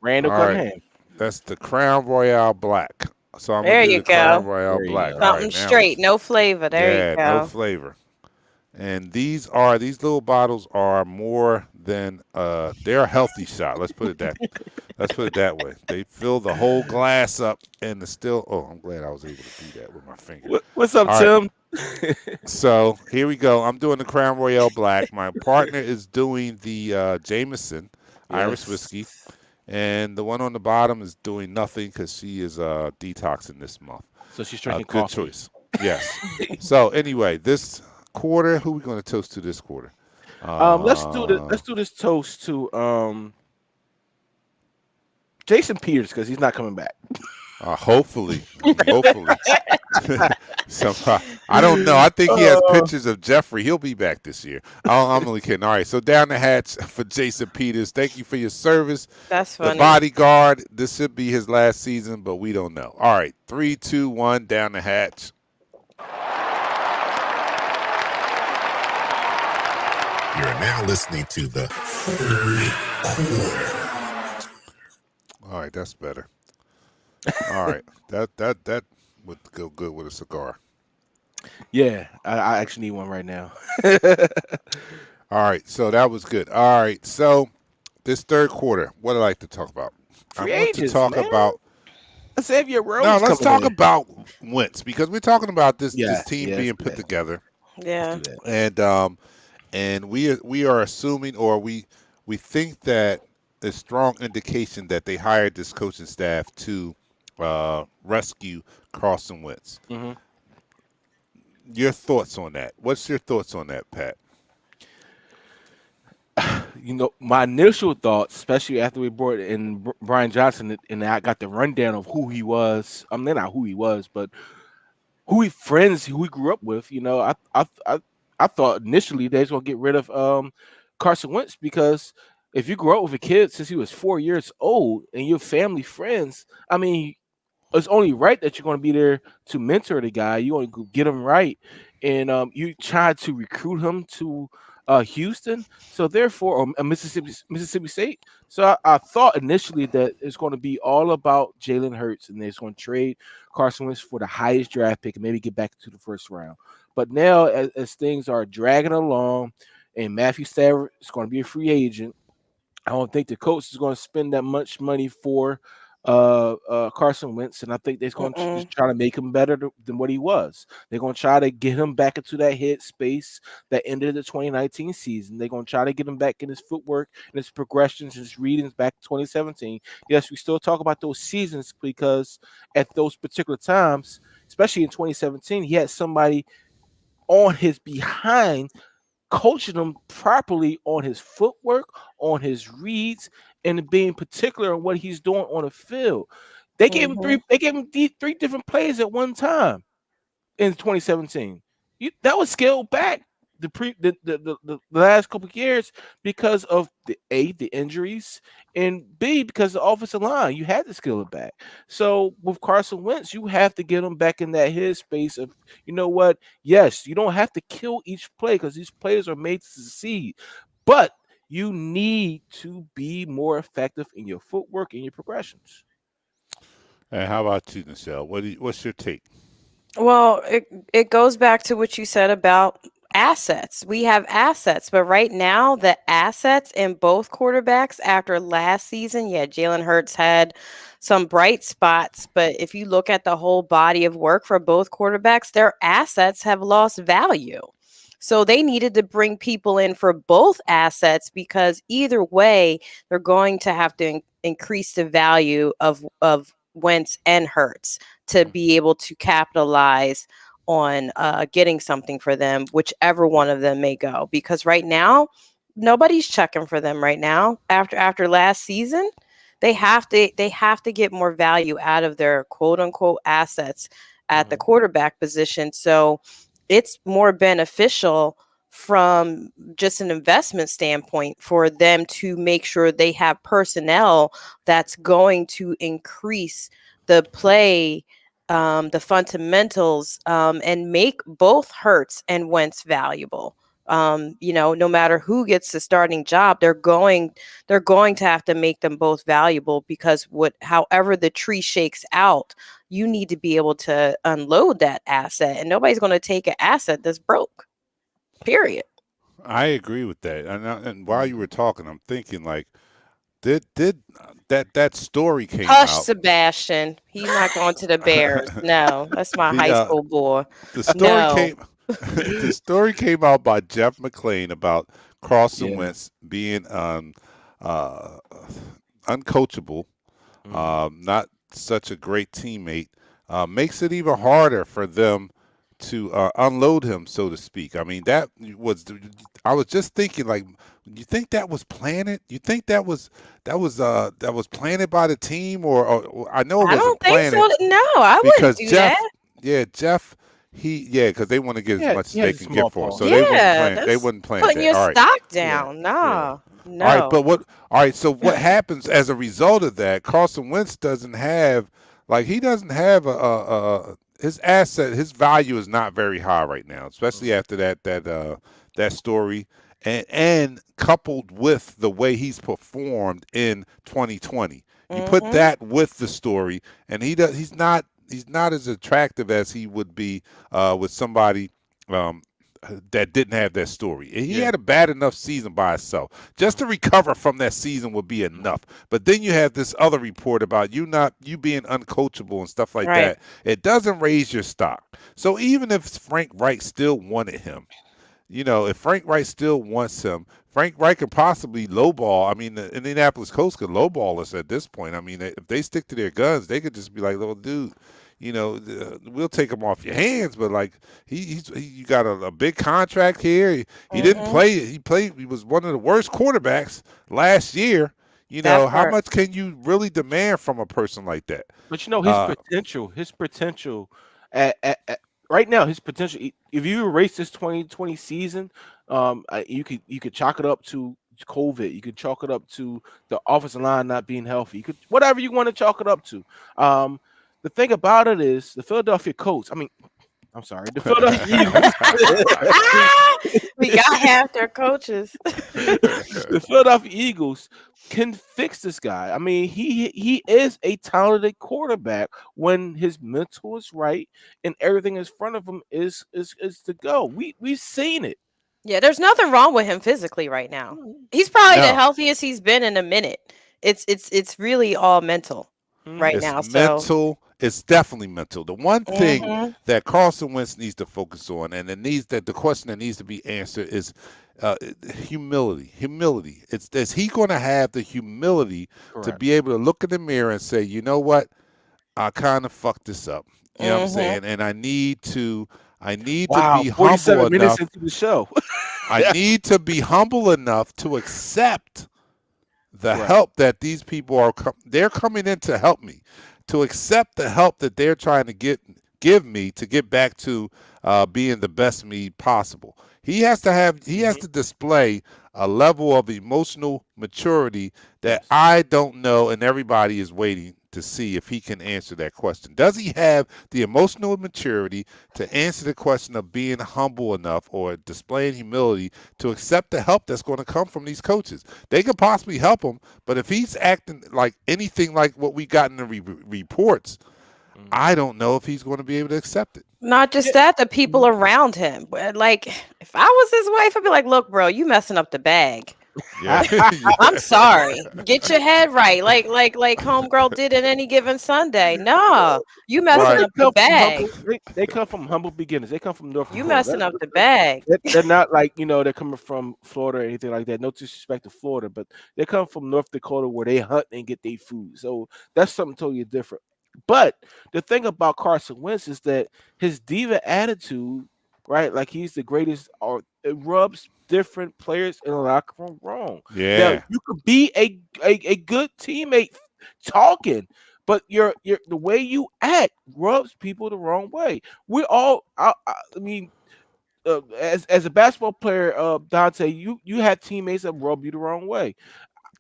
Randall Cunningham. That's the Crown Royale Black. So I'm there gonna do you the go. Crown Royale Black. Something straight, no flavor. There you go. No flavor. And these little bottles are more than they're a healthy shot. Let's put it that way. They fill the whole glass up and the still. Oh, I'm glad I was able to do that with my finger. What's up, All right. Tim? So here we go. I'm doing the Crown Royale Black. My partner is doing the Jameson Irish Yes. whiskey, and the one on the bottom is doing nothing because she is detoxing this month. So she's drinking Good coffee. choice. Yes. So anyway, this quarter, who we going to toast to this quarter? Let's do this toast to Jason Peters because he's not coming back. Hopefully. Somehow. I don't know. I think he has pictures of Jeffrey. He'll be back this year. I'm only kidding. All right. So down the hatch for Jason Peters. Thank you for your service. That's funny. The bodyguard. This should be his last season, but we don't know. All right. 3, 2, 1. Down the hatch. You're now listening to the third quarter. All right. That's better. All right. That would go good with a cigar. Yeah, I actually need one right now. All right, so that was good. All right, so this third quarter, what I'd like to talk about. Free I want to agents, talk man. about. Xavier Rhodes. No, let's coming talk in. about Wentz because we're talking about this Yeah, team yes, being put yeah. together, Yeah. Let's do that. and we are assuming or we think that a strong indication that they hired this coaching staff to rescue Carson Wentz. Mm-hmm. Your thoughts on that? What's your thoughts on that, Pat? You know, my initial thoughts, especially after we brought in Brian Johnson, and I got the rundown of who he was. I mean, not who he was, but who he grew up with. You know, I thought initially they was gonna get rid of Carson Wentz because if you grew up with a kid since he was 4 years old and your family friends, I mean, it's only right that you're going to be there to mentor the guy. You want to get him right, and you try to recruit him to Houston. So therefore, or Mississippi State. So I thought initially that it's going to be all about Jalen Hurts, and they're going to trade Carson Wentz for the highest draft pick and maybe get back to the first round. But now, as things are dragging along, and Matthew Stafford is going to be a free agent, I don't think the coach is going to spend that much money for Carson Wentz, and I think they're going to just try to make him better than what he was. They're going to try to get him back into that head space that ended the 2019 season. They're going to try to get him back in his footwork and his progressions, his readings back to 2017. Yes, we still talk about those seasons because at those particular times, especially in 2017, he had somebody on his behind coaching him properly on his footwork, on his reads, and being particular on what he's doing on the field. They gave him three. They gave him three different plays at one time in 2017. That was scaled back the last couple of years because of the injuries, and B, because the offensive line. You had to scale it back. So with Carson Wentz, you have to get him back in that headspace of, you know what? Yes, you don't have to kill each play because these players are made to succeed, but you need to be more effective in your footwork and your progressions. And how about you, Michelle? What's your take? Well, it goes back to what you said about assets. We have assets, but right now the assets in both quarterbacks after last season, yeah, Jalen Hurts had some bright spots, but if you look at the whole body of work for both quarterbacks, their assets have lost value. So they needed to bring people in for both assets because either way, they're going to have to increase the value of Wentz and Hurts to be able to capitalize on getting something for them, whichever one of them may go. Because right now, nobody's checking for them right now. After last season, they have to get more value out of their quote unquote assets at the quarterback position. So it's more beneficial from just an investment standpoint for them to make sure they have personnel that's going to increase the play, the fundamentals, and make both Hurts and Wentz valuable. No matter who gets the starting job, they're going to have to make them both valuable because however the tree shakes out, you need to be able to unload that asset, and nobody's going to take an asset that's broke. Period. I agree with that. And while you were talking, I'm thinking like, did that story came Hush, out? Sebastian. He's not going to the Bears. No, that's my the high school boy. the story No. came the story came out by Jeff McClain about Carson Yeah. Wentz being uh, uncoachable, not such a great teammate, makes it even harder for them to unload him, so to speak. I mean, that was. I was just thinking, like, you think that was planted? You think that was planted by the team, or I know it I wasn't don't think so. planted No, I wouldn't because do that. Jeff, because they want to get as much as He had they a can get small for him, paw. so Yeah, they that's wouldn't plant putting that. your All right. stock Yeah. down. Yeah. No, All right, no. all right, so what happens as a result of that? Carson Wentz doesn't have, like, he doesn't have his asset, his value is not very high right now, especially after that story, and coupled with the way he's performed in 2020. You put Mm-hmm. that with the story, and he's not as attractive as he would be with somebody. Um, that didn't have that story. And he Yeah. had a bad enough season by itself. Just to recover from that season would be enough. But then you have this other report about you being uncoachable and stuff like Right. that. It doesn't raise your stock. So even if Frank Reich still wanted him, if Frank Reich still wants him, Frank Reich could possibly lowball. I mean, the Indianapolis Colts could lowball us at this point. I mean, if they stick to their guns, they could just be like, "Little dude, we'll take him off your hands." But like, you got a big contract here. He didn't Mm-hmm. play. He played. He was one of the worst quarterbacks last year. That How part. much can you really demand from a person like that? But you know Uh, his potential at right now, his potential. If you erase this 2020 season, you could chalk it up to COVID. You could chalk it up to the offensive line not being healthy. You could whatever you want to chalk it up to. Um, the thing about it is the Philadelphia Colts. I mean, I'm sorry, the Philadelphia Eagles. We got half their coaches. The Philadelphia Eagles can fix this guy. I mean, he is a talented quarterback when his mental is right and everything in front of him is to go. We've seen it. Yeah, there's nothing wrong with him physically right now. He's probably the no. healthiest he's been in a minute. It's really all mental right Mm-hmm. It's now. So, mental. It's definitely mental. The one thing hmm that Carson Wentz needs to focus on, and the question that needs to be answered is humility. Humility. Is he going to have the humility to Correct. be able to look in the mirror and say, you know what, I kind of fucked this up. You know what I'm hmm saying? And I need to Wow, be humble 47 minutes enough. into the show. I need to be humble enough to accept the Correct. help that these people they're coming in to help me, to accept the help that they're trying to give me to get back to being the best me possible. He has Mhm. to display a level of emotional maturity that Yes. I don't know, and everybody is waiting to see if he can answer that question. Does he have the emotional maturity to answer the question of being humble enough or displaying humility to accept the help that's going to come from these coaches? They could possibly help him, but if he's acting like anything like what we got in the reports, Mhm. I don't know if he's going to be able to accept it. not Yeah. just that, the people Mhm. around him. Like, if I was his wife, I'd be like, "Look, bro, you messing up the bag. Yeah. I'm sorry. Get your head right, like homegirl did at any given Sunday. No, you Well, messing Right. up the bag. they come from humble beginnings. They come from North You Dakota. messing up the bag. They're not like they're coming from Florida or anything like that. No disrespect to Florida, but they come from North Dakota where they hunt and get their food. So that's something totally different. But the thing about Carson Wentz is that his diva attitude, right? Like he's the greatest, or it rubs different players in the locker room wrong. Now Yeah. you could be a good teammate talking, but your the way you act rubs people the wrong way. We all, I mean, as a basketball player, Dante, you had teammates that rub you the wrong way.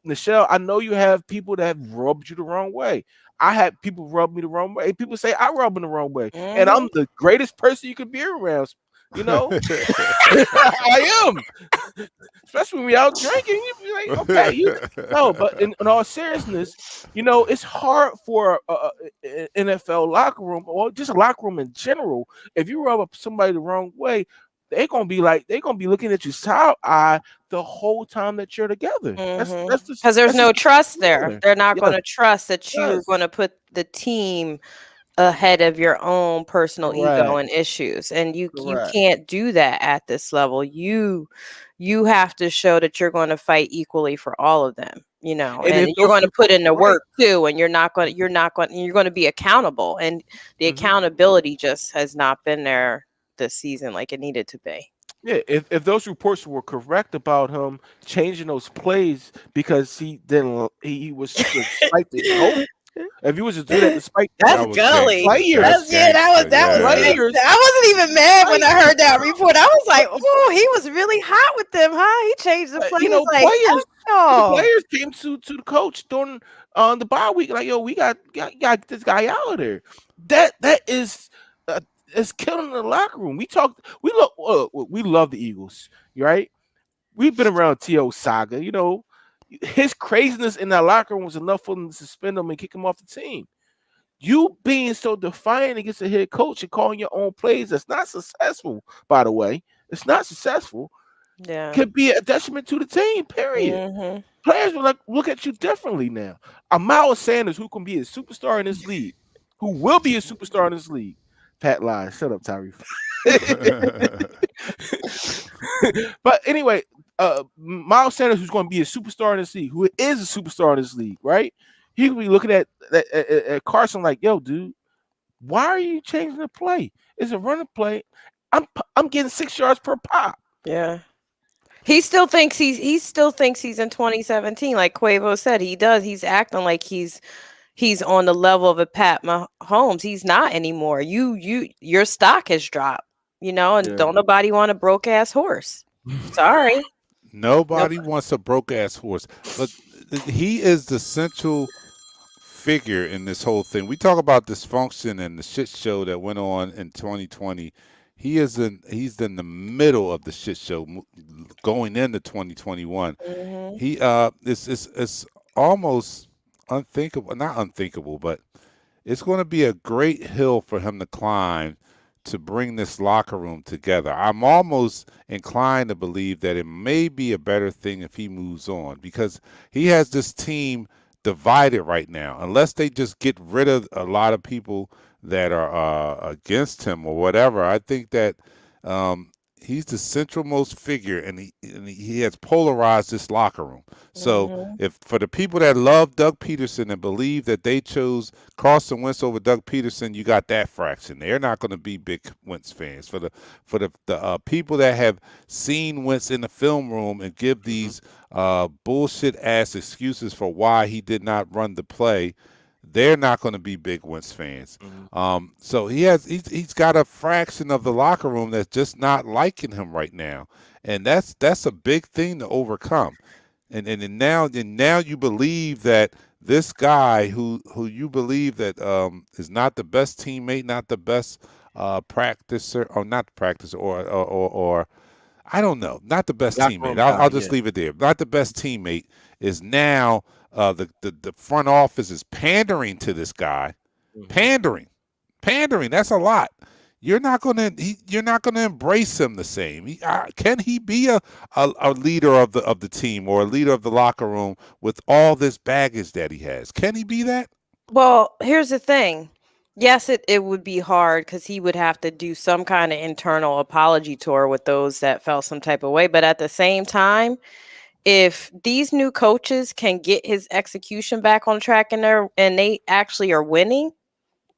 Michelle, I know you have people that have rubbed you the wrong way. I had people rub me the wrong way. People say I rub them the wrong way, and Hmm I'm the greatest person you could be around. You know, I am. Especially when we out drinking, you be like, okay, you no. But in all seriousness, it's hard for NFL locker room or just a locker room in general. If you rub up somebody the wrong way, they're gonna be looking at you side eye the whole time that you're together. Because there's no trust there. They're not going to trust that you're going to put the team ahead of your own personal ego and issues, and you can't do that at this level. You have to show that you're going to fight equally for all of them, and you're going to put in the work too, and you're going to be accountable, and the accountability just has not been there this season like it needed to be. Yeah, if those reports were correct about him changing those plays because he was despite the coach. If he was to do that despite that's gully. I wasn't even mad when I heard that report. I was like, oh, he was really hot with them, huh? He changed the plays. Players came to the coach during the bye week, like, yo, we got this guy out of there. That is it's killing the locker room. We love the Eagles, right? We've been around T.O. saga. His craziness in that locker room was enough for them to suspend him and kick him off the team. You being so defiant against the head coach and calling your own plays that's not successful, by the way. It's not successful. Yeah. Could be a detriment to the team, period. Players will look at you differently now. A Miles Sanders who can be a superstar in this league, who will be a superstar in this league. Pat lies. Shut up, Tyree. But anyway, Miles Sanders, who's going to be a superstar in this league, who is a superstar in this league, right? He could be looking at Carson like, yo, dude, why are you changing the play? It's a running play. I'm getting 6 yards per pop. Yeah. He still thinks he's in 2017, like Quavo said. He does. He's acting like he's on the level of a Pat Mahomes. He's not anymore. Your stock has dropped, and don't nobody want a broke ass horse. Sorry. Nobody wants a broke ass horse. But he is the central figure in this whole thing. We talk about dysfunction and the shit show that went on in 2020. He's in the middle of the shit show going into 2021. It's almost unthinkable, not unthinkable, but it's going to be a great hill for him to climb to bring this locker room together. I'm almost inclined to believe that it may be a better thing if he moves on, because he has this team divided right now. Unless they just get rid of a lot of people that are against him or whatever, I think that he's the centralmost figure, and he has polarized this locker room. So if for the people that love Doug Peterson and believe that they chose Carson Wentz over Doug Peterson, you got that fraction. They're not going to be big Wentz fans. For the people that have seen Wentz in the film room and give these bullshit ass excuses for why he did not run the play, they're not going to be big Wentz fans. So he's got a fraction of the locker room that's just not liking him right now, and that's a big thing to overcome. And now you believe that this guy who you believe that is not the best teammate, not the best practicer, or not practicer, or I don't know, not the best teammate. I'll just leave it there. Not the best teammate is now. The front office is pandering to this guy. Pandering. That's a lot. You're not gonna embrace him the same. Can he be a leader of the team or a leader of the locker room with all this baggage that he has? Can he be that? Well, here's the thing. Yes, it would be hard because he would have to do some kind of internal apology tour with those that felt some type of way. But at the same time, if these new coaches can get his execution back on track and they actually are winning,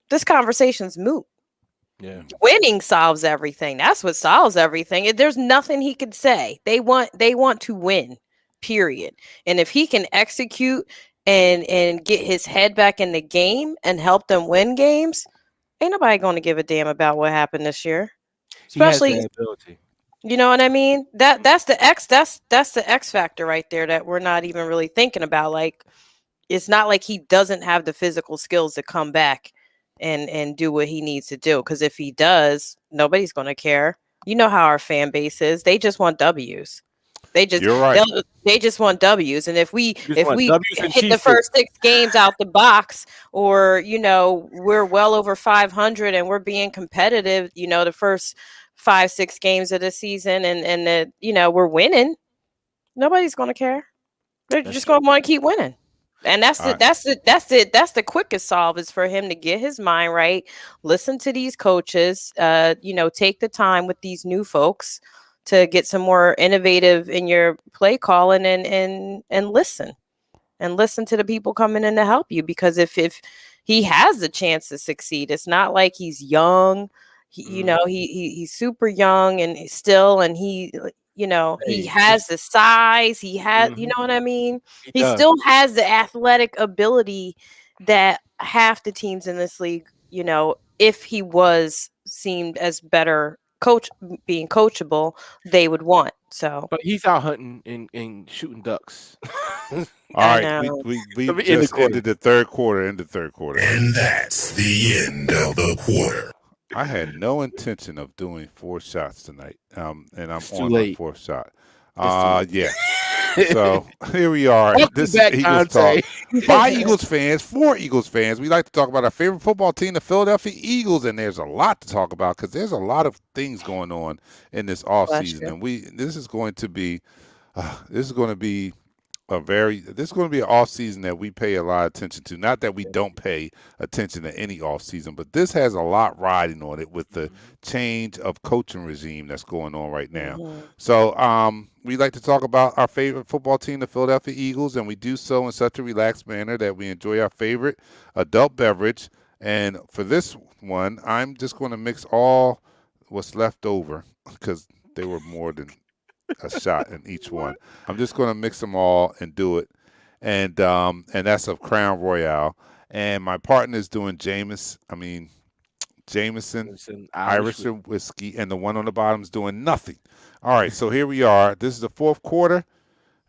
this conversation's moot. Yeah. Winning solves everything. That's what solves everything. There's nothing he could say. They want to win, period. And if he can execute and get his head back in the game and help them win games, ain't nobody going to give a damn about what happened this year. Especially, he has that ability. You know what I mean? That's the X factor right there that we're not even really thinking about. Like, it's not like he doesn't have the physical skills to come back and do what he needs to do. Because if he does, nobody's going to care. You know how our fan base is. They just want W's. You're right. They just want W's. And if we hit the first 6 games out the box, or we're well over 500 and we're being competitive, the first 5-6 games of the season and we're winning, nobody's going to care. They're That's just true. going to want to keep winning. And that's All the right. that's the that's it. That's the quickest solve is for him to get his mind right, listen to these coaches, take the time with these new folks to get some more innovative in your play calling and listen to the people coming in to help you, because if he has the chance to succeed, it's not like he's young. He's super young and he Hey, has the size, he has, you mhm, know what I mean? he He does. still has the athletic ability that half the teams in this league, if he was seemed as better coach, being coachable, they would want. So But he's out hunting and shooting ducks. All I right. We know. we Let we've me end the just quarter. ended the third quarter. End the third quarter. And that's the end of the quarter. I had no intention of doing 4 shots tonight. And I'm It's too on my late. fourth shot. It's too late. Yeah. So here we are. Welcome This is back, Eagles Dante. Talk by Eagles fans for Eagles fans. We like to talk about our favorite football team, the Philadelphia Eagles, and there's a lot to talk about because there's a lot of things going on in this off Bless season, you. and this is going to be this is going to be this is going to be an off season that we pay a lot of attention to. Not that we don't pay attention to any off season, but this has a lot riding on it with the Mhm. change of coaching regime that's going on right now. Mhm. So we like to talk about our favorite football team, the Philadelphia Eagles, and we do so in such a relaxed manner that we enjoy our favorite adult beverage. And for this one, I'm just going to mix all what's left over because they were more than a shot in each one. What? I'm just going to mix them all and do it, and that's a Crown Royale. And my partner is doing Jameson Listen, Irish. Irish whiskey, and the one on the bottom is doing nothing. All right, so here we are. This is the fourth quarter.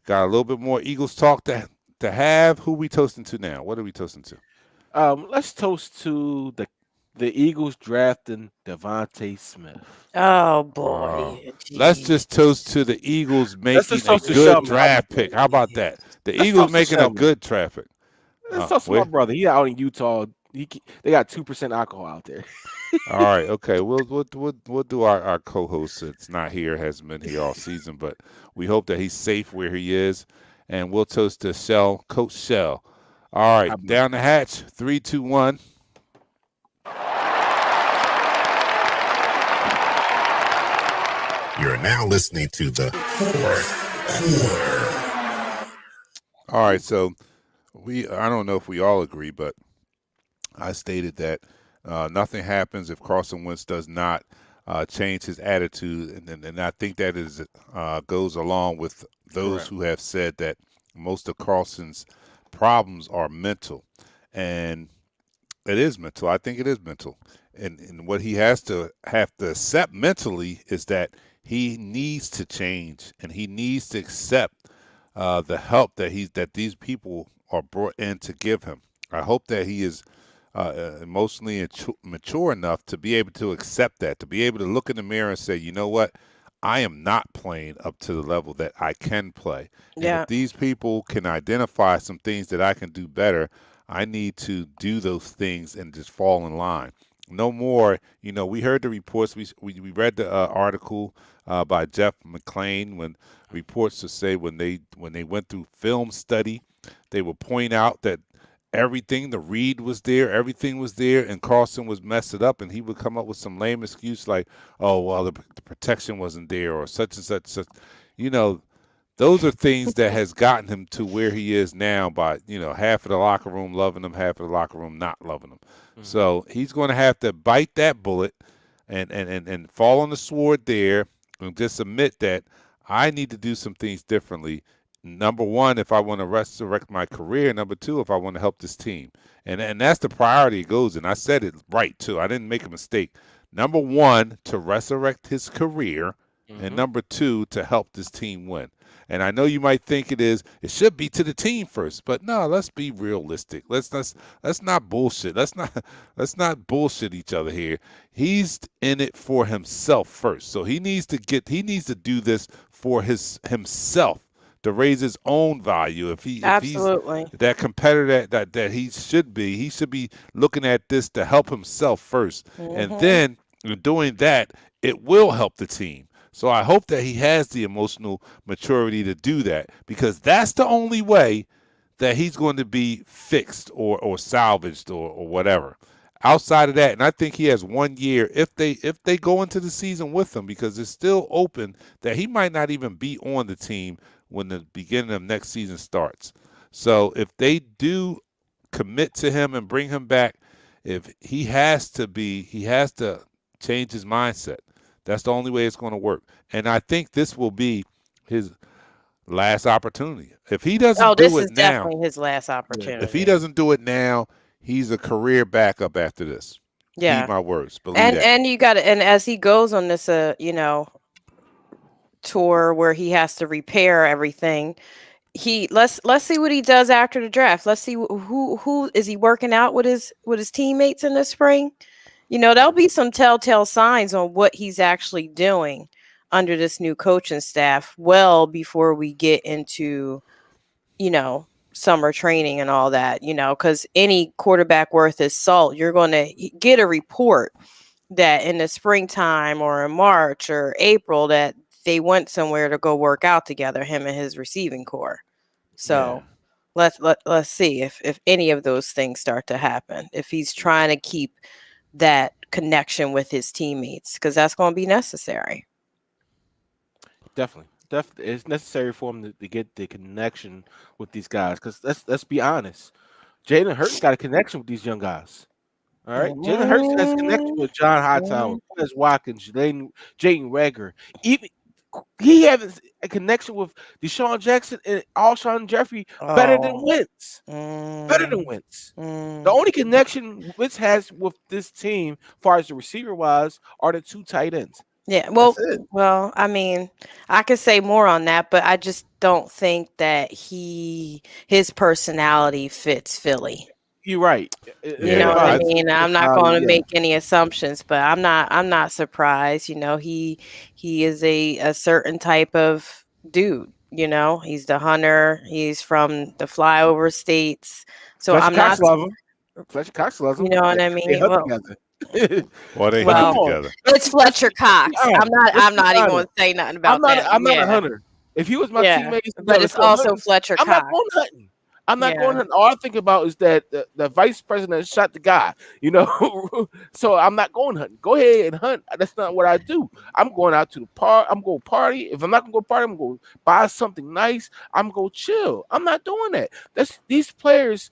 Got a little bit more Eagles talk to have. Who we toasting to now? What are we toasting to? Let's toast to the Eagles drafting Devontae Smith. Oh Oh, boy, let's gee. just toast to the Eagles Let's just making a toast to good Shelby. draft pick. How about that? The Let's Eagles toast to making a Shelby. good traffic. Let's toast to my Where? brother. He out in Utah. They got 2% alcohol out there. All right, okay. We'll do our co-host that's not here, hasn't been here all season, but we hope that he's safe where he is, and we'll toast to Shell, Coach Shell. All right, God bless. down the hatch, 3, 2, 1. You're now listening to the fourth quarter. All right, so I don't know if we all agree, but I stated that nothing happens if Carson Wentz does not change his attitude, and I think that is goes along with those Correct. who have said that most of Carlson's problems are mental, and it is mental. I think it is mental, and what he have to accept mentally is that he needs to change, and he needs to accept the help that these people are brought in to give him. I hope that he is emotionally mature enough to be able to accept that, to be able to look in the mirror and say, you know what, I am not playing up to the level that I can play. And if Yeah. these people can identify some things that I can do better, I need to do those things and just fall in line. No more, we heard the reports. We read the article by Jeff McClain when reports to say when they went through film study, they would point out that everything, the read was there, everything was there, and Carlson was messed it up, and he would come up with some lame excuse like, "Oh, well, the protection wasn't there," or such and such, such. You know, those are things that has gotten him to where he is now by, half of the locker room loving him, half of the locker room not loving him. Mhm. So he's going to have to bite that bullet and fall on the sword there and just admit that I need to do some things differently. Number one, if I want to resurrect my career. Number two, if I want to help this team. And that's the priority it goes in. I said it right, too. I didn't make a mistake. Number one, to resurrect his career. And Mhm. number two, to help this team win. And I know you might think it should be to the team first, but no, let's be realistic. Let's not bullshit. Let's not bullshit each other here. He's in it for himself first. So he needs to do this for himself to raise his own value. If he's Absolutely. that competitor that he should be looking at this to help himself first. And Mhm. then doing that, it will help the team. So I hope that he has the emotional maturity to do that, because that's the only way that he's going to be fixed or salvaged or whatever. Outside of that, and I think he has 1 year if they go into the season with him, because it's still open that he might not even be on the team when the beginning of next season starts. So if they do commit to him and bring him back, if he has to change his mindset. That's the only way it's going to work. And I think this will be his last opportunity. If he Oh, doesn't this do it is now, definitely his last if he opportunity. doesn't do it now, he's a career backup after this. Heed Yeah. my words. Believe that. And you got to, and as he goes on this tour where he has to repair everything, let's see what he does after the draft. Let's see who is he working out with his teammates in the spring. There'll be some telltale signs on what he's actually doing under this new coaching staff well before we get into summer training and all that, because any quarterback worth his salt, you're going to get a report that in the springtime or in March or April that they went somewhere to go work out together, him and his receiving core. So let's see if any of those things start to happen. If he's trying to keep that connection with his teammates, because that's going to be necessary. Definitely. It's necessary for him to get the connection with these guys. Because let's be honest, Jalen Hurts got a connection with these young guys. All right, Jalen Hurts has a connection with John Hightower, Quez Watkins, Jaden Rager. Even he has a connection with Deshaun Jackson and Alshon Jeffrey better than Wentz. Better than Wentz. The only connection Wentz has with this team, as far as the receiver wise, are the two tight ends. Yeah, well, I mean, I could say more on that, but I just don't think that his personality fits Philly. You're right. You know what I mean? I'm not going to make any assumptions, but I'm not surprised. He is a certain type of dude. He's the hunter. He's from the flyover states. So Fletcher I'm Cox not. loves him. Fletcher Cox loves him. You know what I mean? They hunt together. They hunt together. It's Fletcher Cox. I'm not even going to say nothing about that. I'm not a hunter. If he was my teammate, but it's also hunting, Fletcher Cox. I'm not going hunting. I'm not going hunting. All I think about is that the vice president shot the guy, So I'm not going hunting. Go ahead and hunt. That's not what I do. I'm going out to the park. I'm going to party. If I'm not going to go party, I'm going to buy something nice. I'm going to chill. I'm not doing that. These players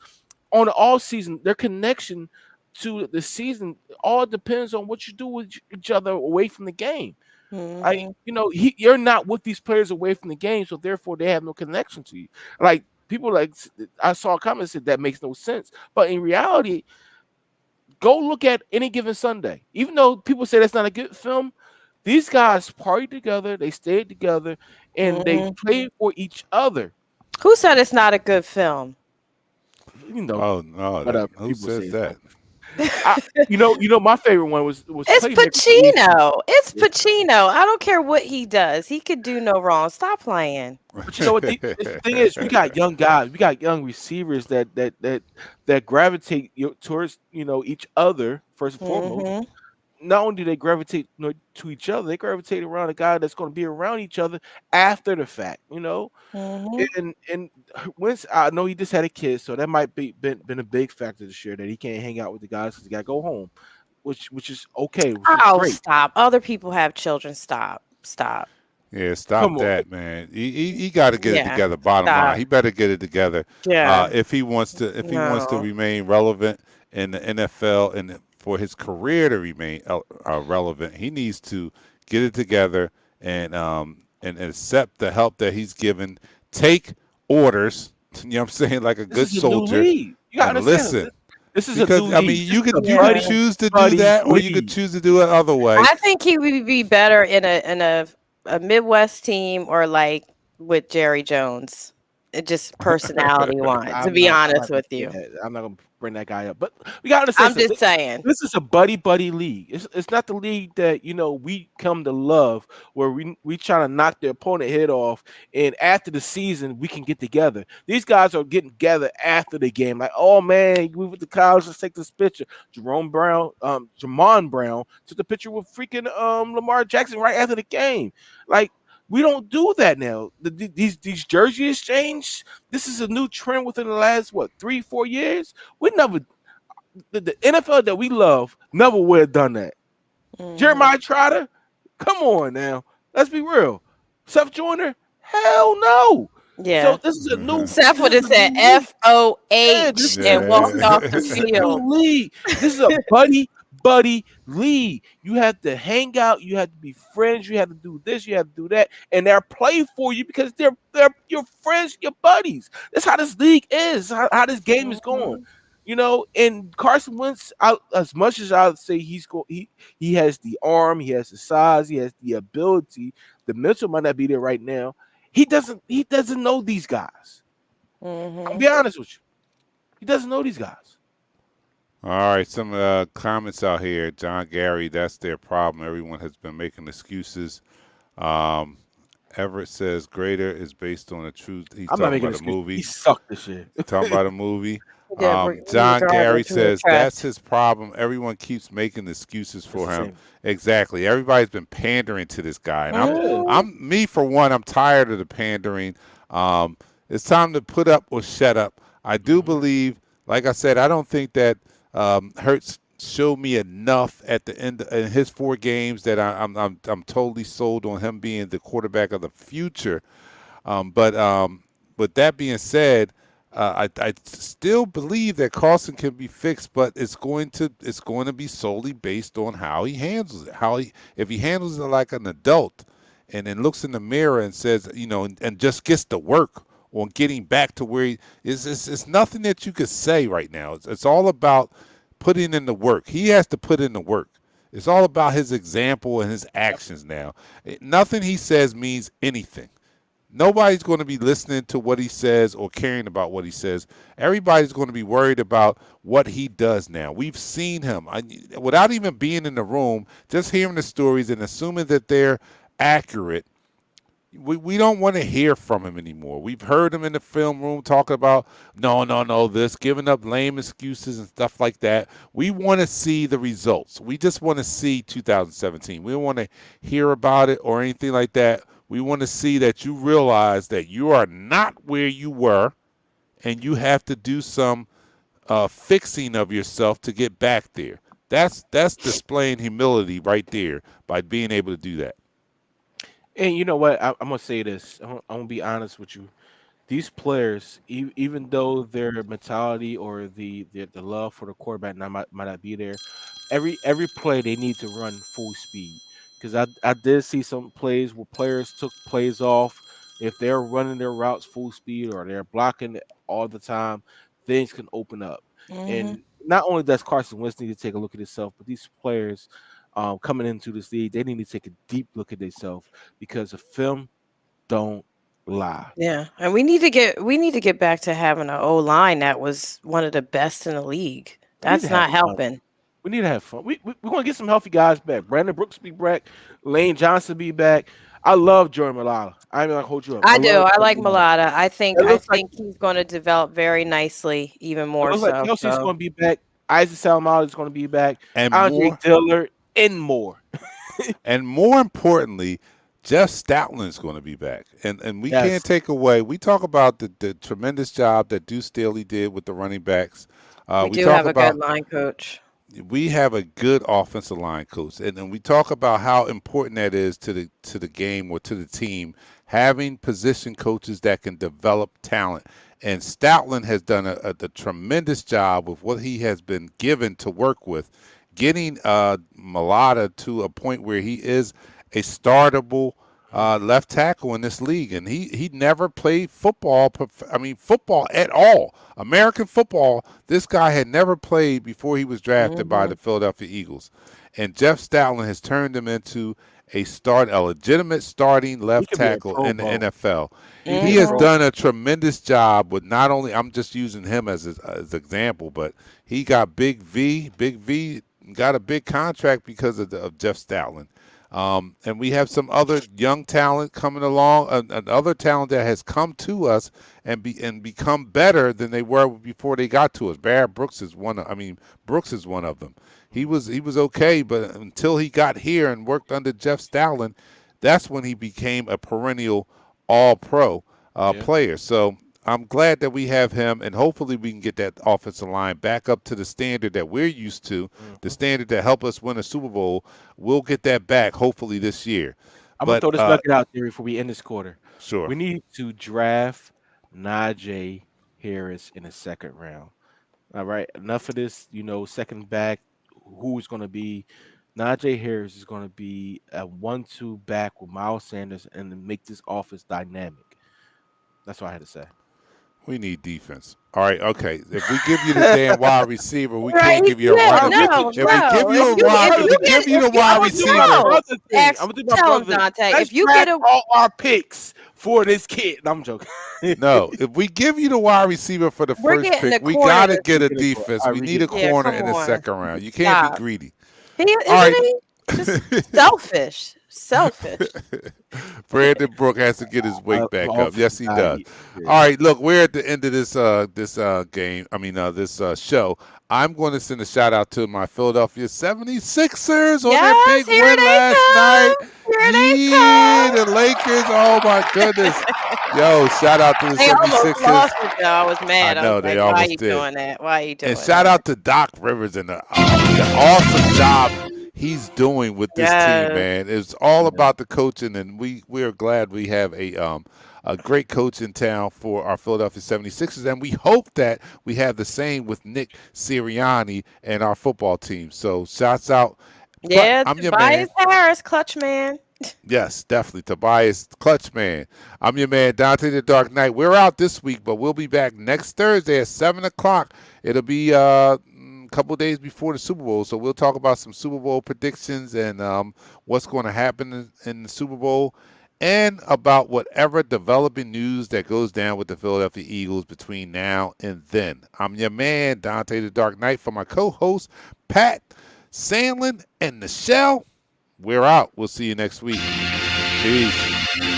on the all season, their connection to the season all depends on what you do with each other away from the game. You're not with these players away from the game, so therefore they have no connection to you. Like people, I saw a comment said that makes no sense, but in reality, go look at Any Given Sunday. Even though people say that's not a good film, these guys partied together, they stayed together, and they played for each other. Who said it's not a good film? Oh no! Who says that? My favorite one was it's Pacino. It's Pacino. I don't care what he does. He could do no wrong. Stop playing. But you know what? The thing is, we got young guys. We got young receivers that gravitate towards each other first and foremost. Not only do they gravitate to each other, they gravitate around a guy that's going to be around each other after the fact. And once I know he just had a kid, so that might been a big factor this year that he can't hang out with the guys because he got to go home, which is okay. Great. Stop! Other people have children. Stop. Yeah, stop that, man. He got to get it together. Bottom line, he better get it together. Yeah. If he wants to remain relevant in the NFL and for his career to remain relevant, he needs to get it together and accept the help that he's given. Take orders. You know what I'm saying? Like a good soldier. You gotta listen. This is because you could choose to do that, or you could choose to do it other way. I think he would be better in a Midwest team or like with Jerry Jones. just personality wise. To I'm be not. I'm honest not gonna with say you, that. I'm not gonna bring that guy up. But we gotta say I'm something. just saying. This is a buddy league. It's not the league that we come to love, where we try to knock the opponent head off, and after the season we can get together. These guys are getting together after the game. Like, oh man, we went to college. Let's take this picture. Jamon Brown took the picture with freaking Lamar Jackson right after the game. Like, we don't do that now. These jersey exchange. This is a new trend within the last 3-4 years. We never the NFL that we love never would have done that. Jeremiah Trotter, come on now. Let's be real. Seth Joyner, hell no. So Yeah. this is a new Seth this would is have a said new league. Yeah, FOH and walked off the this is a field. new league. This is a buddy league. You have to hang out. You have to be friends. You have to do this. You have to do that, and they're play for you because they're your friends, your buddies. That's how this league is. How this game is going. And Carson Wentz, as much as I would say he has the arm, he has the size, he has the ability. The mental might not be there right now. He doesn't know these guys. I'll be honest with you. He doesn't know these guys. All right, some comments out here. John Gary, that's their problem. Everyone has been making excuses. Um, Everett says Greater is based on a true. He's I'm not talking making about a excuses. He movie. sucked this shit. Talking about a movie. Yeah, we John drive Gary into the says trash. that's his problem. Everyone keeps making excuses for It's the him. same. Exactly. Everybody's been pandering to this guy, and Yeah. I'm me for one. I'm tired of the pandering. It's time to put up or shut up. I do believe, like I said, I don't think that Hurts showed me enough at the end in his 4 games that I'm totally sold on him being the quarterback of the future. But with that being said, I still believe that Carson can be fixed, but it's going to be solely based on how he handles it. If he handles it like an adult, and then looks in the mirror and says, and just gets to work on getting back to where he is. It's nothing that you could say right now. It's all about putting in the work. He has to put in the work. It's all about his example and his actions now. Nothing he says means anything. Nobody's going to be listening to what he says or caring about what he says. Everybody's going to be worried about what he does now. We've seen him without even being in the room, just hearing the stories and assuming that they're accurate. We don't want to hear from him anymore. We've heard him in the film room talking about no, this, giving up lame excuses and stuff like that. We want to see the results. We just want to see 2017. We don't want to hear about it or anything like that. We want to see that you realize that you are not where you were, and you have to do some fixing of yourself to get back there. That's displaying humility right there by being able to do that. And you know what? I'm gonna say this. I'm gonna be honest with you. These players, even though their mentality or the love for the quarterback might not be there, every play they need to run full speed. Because I did see some plays where players took plays off. If they're running their routes full speed or they're blocking it all the time, things can open up. And not only does Carson Wentz need to take a look at himself, but these players coming into this league, they need to take a deep look at themselves because the film don't lie. Yeah, and we need to get back to having an O line that was one of the best in the league. We need to That's have not fun. helping. We need to have fun. We're gonna get some healthy guys back. Brandon Brooks be back. Lane Johnson be back. I love Jordan Malala. I ain't gonna hold you up. I do. love I Jordan like Mailata. Mulata. I think It I looks like think he's going to develop very nicely, even it more looks like so. Kelsey's So gonna be back. Isaac Salamala is gonna be back. And Andre more Dillard and more. And more importantly, Jeff Stoutland's going to be back. And we Yes. can't take away. We talk about the tremendous job that Deuce Staley did with the running backs. we We do talk have a good about line coach. we have a good offensive line coach, and we talk about how important that is to the game or to the team, having position coaches that can develop talent. And Stoutland has done a tremendous job with what he has been given to work with, getting Mulata to a point where he is a startable left tackle in this league, and he never played football. Football at all. American football. This guy had never played before he was drafted by the Philadelphia Eagles, and Jeff Stoutland has turned him into a legitimate starting left could be a tackle Pro in the Bowl. NFL. Mhm. He has done a tremendous job with not only, I'm just using him as an example, but he got Big V got a big contract because of Jeff Stoutland. And we have some other young talent coming along, another talent that has come to us and become better than they were before they got to us. Barrett Brooks is one of them. He was okay, but until he got here and worked under Jeff Stoutland, that's when he became a perennial All-Pro player. So I'm glad that we have him, and hopefully we can get that offensive line back up to the standard that we're used to, the standard that helped us win a Super Bowl. We'll get that back hopefully this year. I'm going to throw this nugget out there before we end this quarter. Sure. We need to draft Najee Harris in the second round. All right. Enough of this, second back. Who's going to be? Najee Harris is going to be a 1-2 back with Miles Sanders and make this offense dynamic. That's what I had to say. We need defense. All right, okay. If we give you the damn wide receiver, we can't give you a wide receiver. If we give you the wide receiver. I'm going to do my Tell him, brother. Dante, Let's if you draft get all our picks for this kid. No, I'm joking. No, if we give you the wide receiver for the We're first getting pick, a we corner. got to get a defense. We need a Yeah, corner come in the on. second round. You can't Stop. be greedy. Isn't right. he just selfish? Brandon Brooke has to get his weight back up. Yes, he does. Yeah. All right, look, we're at the end of this game. I mean, this show. I'm going to send a shout out to my Philadelphia 76ers on their big win last night. The Lakers. Oh my goodness. Yo, shout out to the 76ers. Lost it, though. I was mad. I know, I was they like, almost why are you did. doing that? Why are you doing And shout out to Doc Rivers and the awesome job he's doing with this team, man. It's all about the coaching, and we are glad we have a great coach in town for our Philadelphia 76ers, and we hope that we have the same with Nick Sirianni and our football team. So shouts out. Yeah, I'm your man. Tobias Harris, clutch man. Yes, definitely. Tobias, clutch man. I'm your man, Dante the Dark Knight. We're out this week, but we'll be back next Thursday at 7 o'clock. It'll be couple of days before the Super Bowl, so we'll talk about some Super Bowl predictions and what's going to happen in the Super Bowl, and about whatever developing news that goes down with the Philadelphia Eagles between now and then. I'm your man, Dante the Dark Knight, for my co-host Pat Sandlin and Nichelle. We're out. We'll see you next week. Peace. We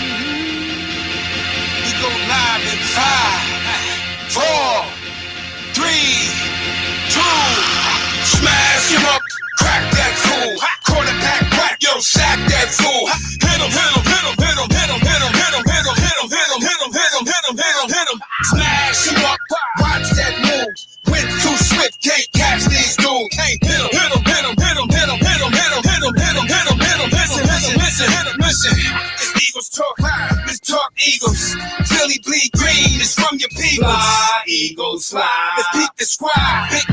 go live in 5, 4, 3, 2. Smash him up, crack that fool. Quarterback crack, yo, sack that fool. Hit him, hit him, hit him, hit him, hit him, hit him, hit him, hit him, hit him, hit him, hit him, hit him, hit him, hit him, hit him. Smash him up, watch that move. Went too swift, can't catch these dudes. Can't hit him, hit him, hit him, hit him, hit him, hit him, hit him, hit him, hit him, hit him, hit him. Listen, listen, listen, listen. It's Eagles talk live. Let's talk Eagles. Philly bleed green is from your people. Fly, Eagles fly. Let's beat the squad. Big